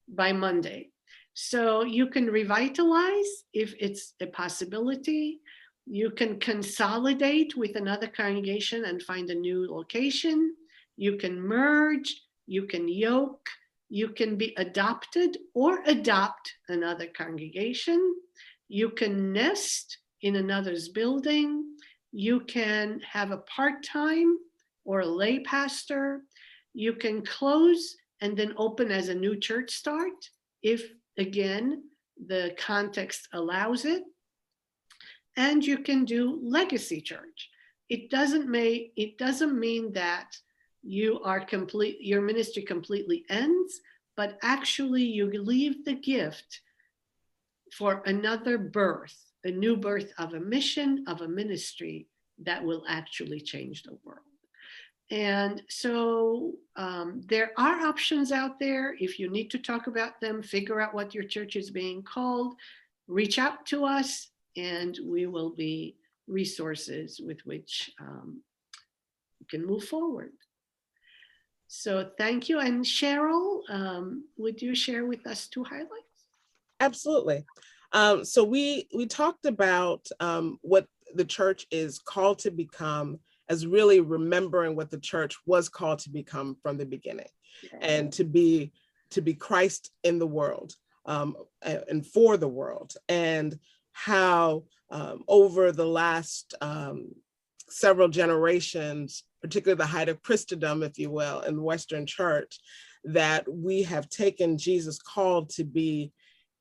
S3: by Monday. So you can revitalize if it's a possibility. You can consolidate with another congregation and find a new location. You can merge, you can yoke, you can be adopted or adopt another congregation. You can nest in another's building. You can have a part-time or a lay pastor. You can close and then open as a new church start, if again, the context allows it. And you can do legacy church. It doesn't mean that your ministry completely ends, but actually you leave the gift for another birth, a new birth of a mission, of a ministry that will actually change the world. And so there are options out there. If you need to talk about them, figure out what your church is being called, reach out to us, and we will be resources with which you can move forward. So thank you. And Cheryl, would you share with us 2 highlights?
S5: Absolutely. So we talked about what the church is called to become, as really remembering what the church was called to become from the beginning, and to be Christ in the world and for the world, and how over the last several generations, particularly the height of Christendom, if you will, in the Western church, that we have taken Jesus' call to be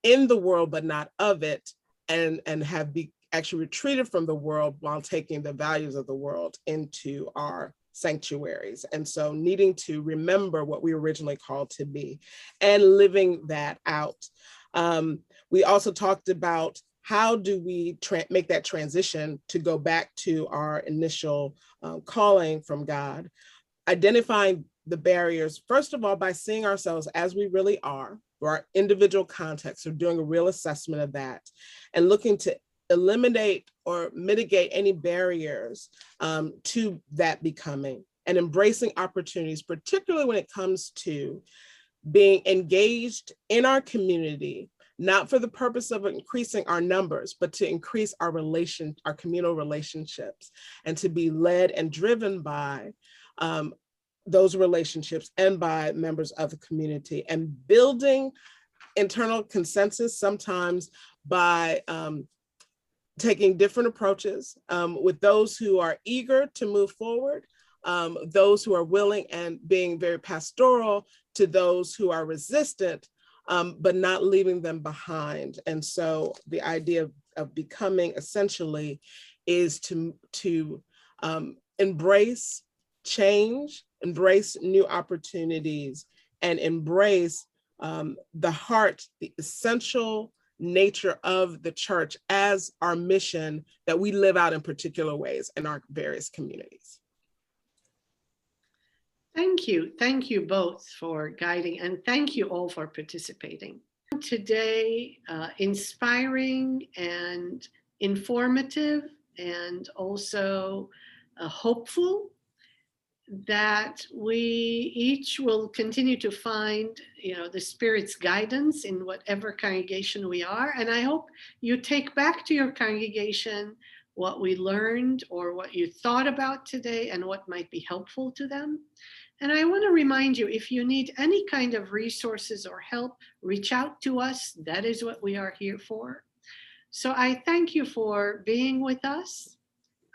S5: in the world, but not of it, and have actually retreated from the world while taking the values of the world into our sanctuaries. And so needing to remember what we were originally called to be and living that out. We also talked about how do we make that transition to go back to our initial calling from God, identifying the barriers, first of all, by seeing ourselves as we really are, or our individual context, or doing a real assessment of that, and looking to eliminate or mitigate any barriers to that becoming, and embracing opportunities, particularly when it comes to being engaged in our community, not for the purpose of increasing our numbers, but to increase our communal relationships, and to be led and driven by those relationships and by members of the community, and building internal consensus, sometimes by taking different approaches with those who are eager to move forward, those who are willing, and being very pastoral to those who are resistant, but not leaving them behind. And so the idea of becoming essentially is to embrace change, embrace new opportunities, and embrace the heart, the essential nature of the church as our mission that we live out in particular ways in our various communities.
S3: Thank you. Thank you both for guiding, and thank you all for participating. Today, inspiring and informative, and also hopeful that we each will continue to find, the Spirit's guidance in whatever congregation we are. And I hope you take back to your congregation what we learned or what you thought about today and what might be helpful to them. And I want to remind you, if you need any kind of resources or help, reach out to us. That is what we are here for. So I thank you for being with us.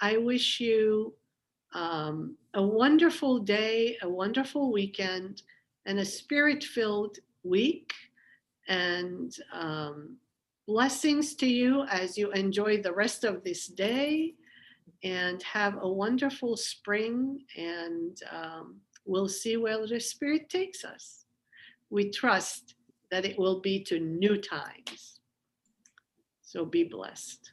S3: I wish you a wonderful day, a wonderful weekend, and a spirit-filled week. And blessings to you as you enjoy the rest of this day, and have a wonderful spring. And we'll see where the Spirit takes us. We trust that it will be to new times. So be blessed.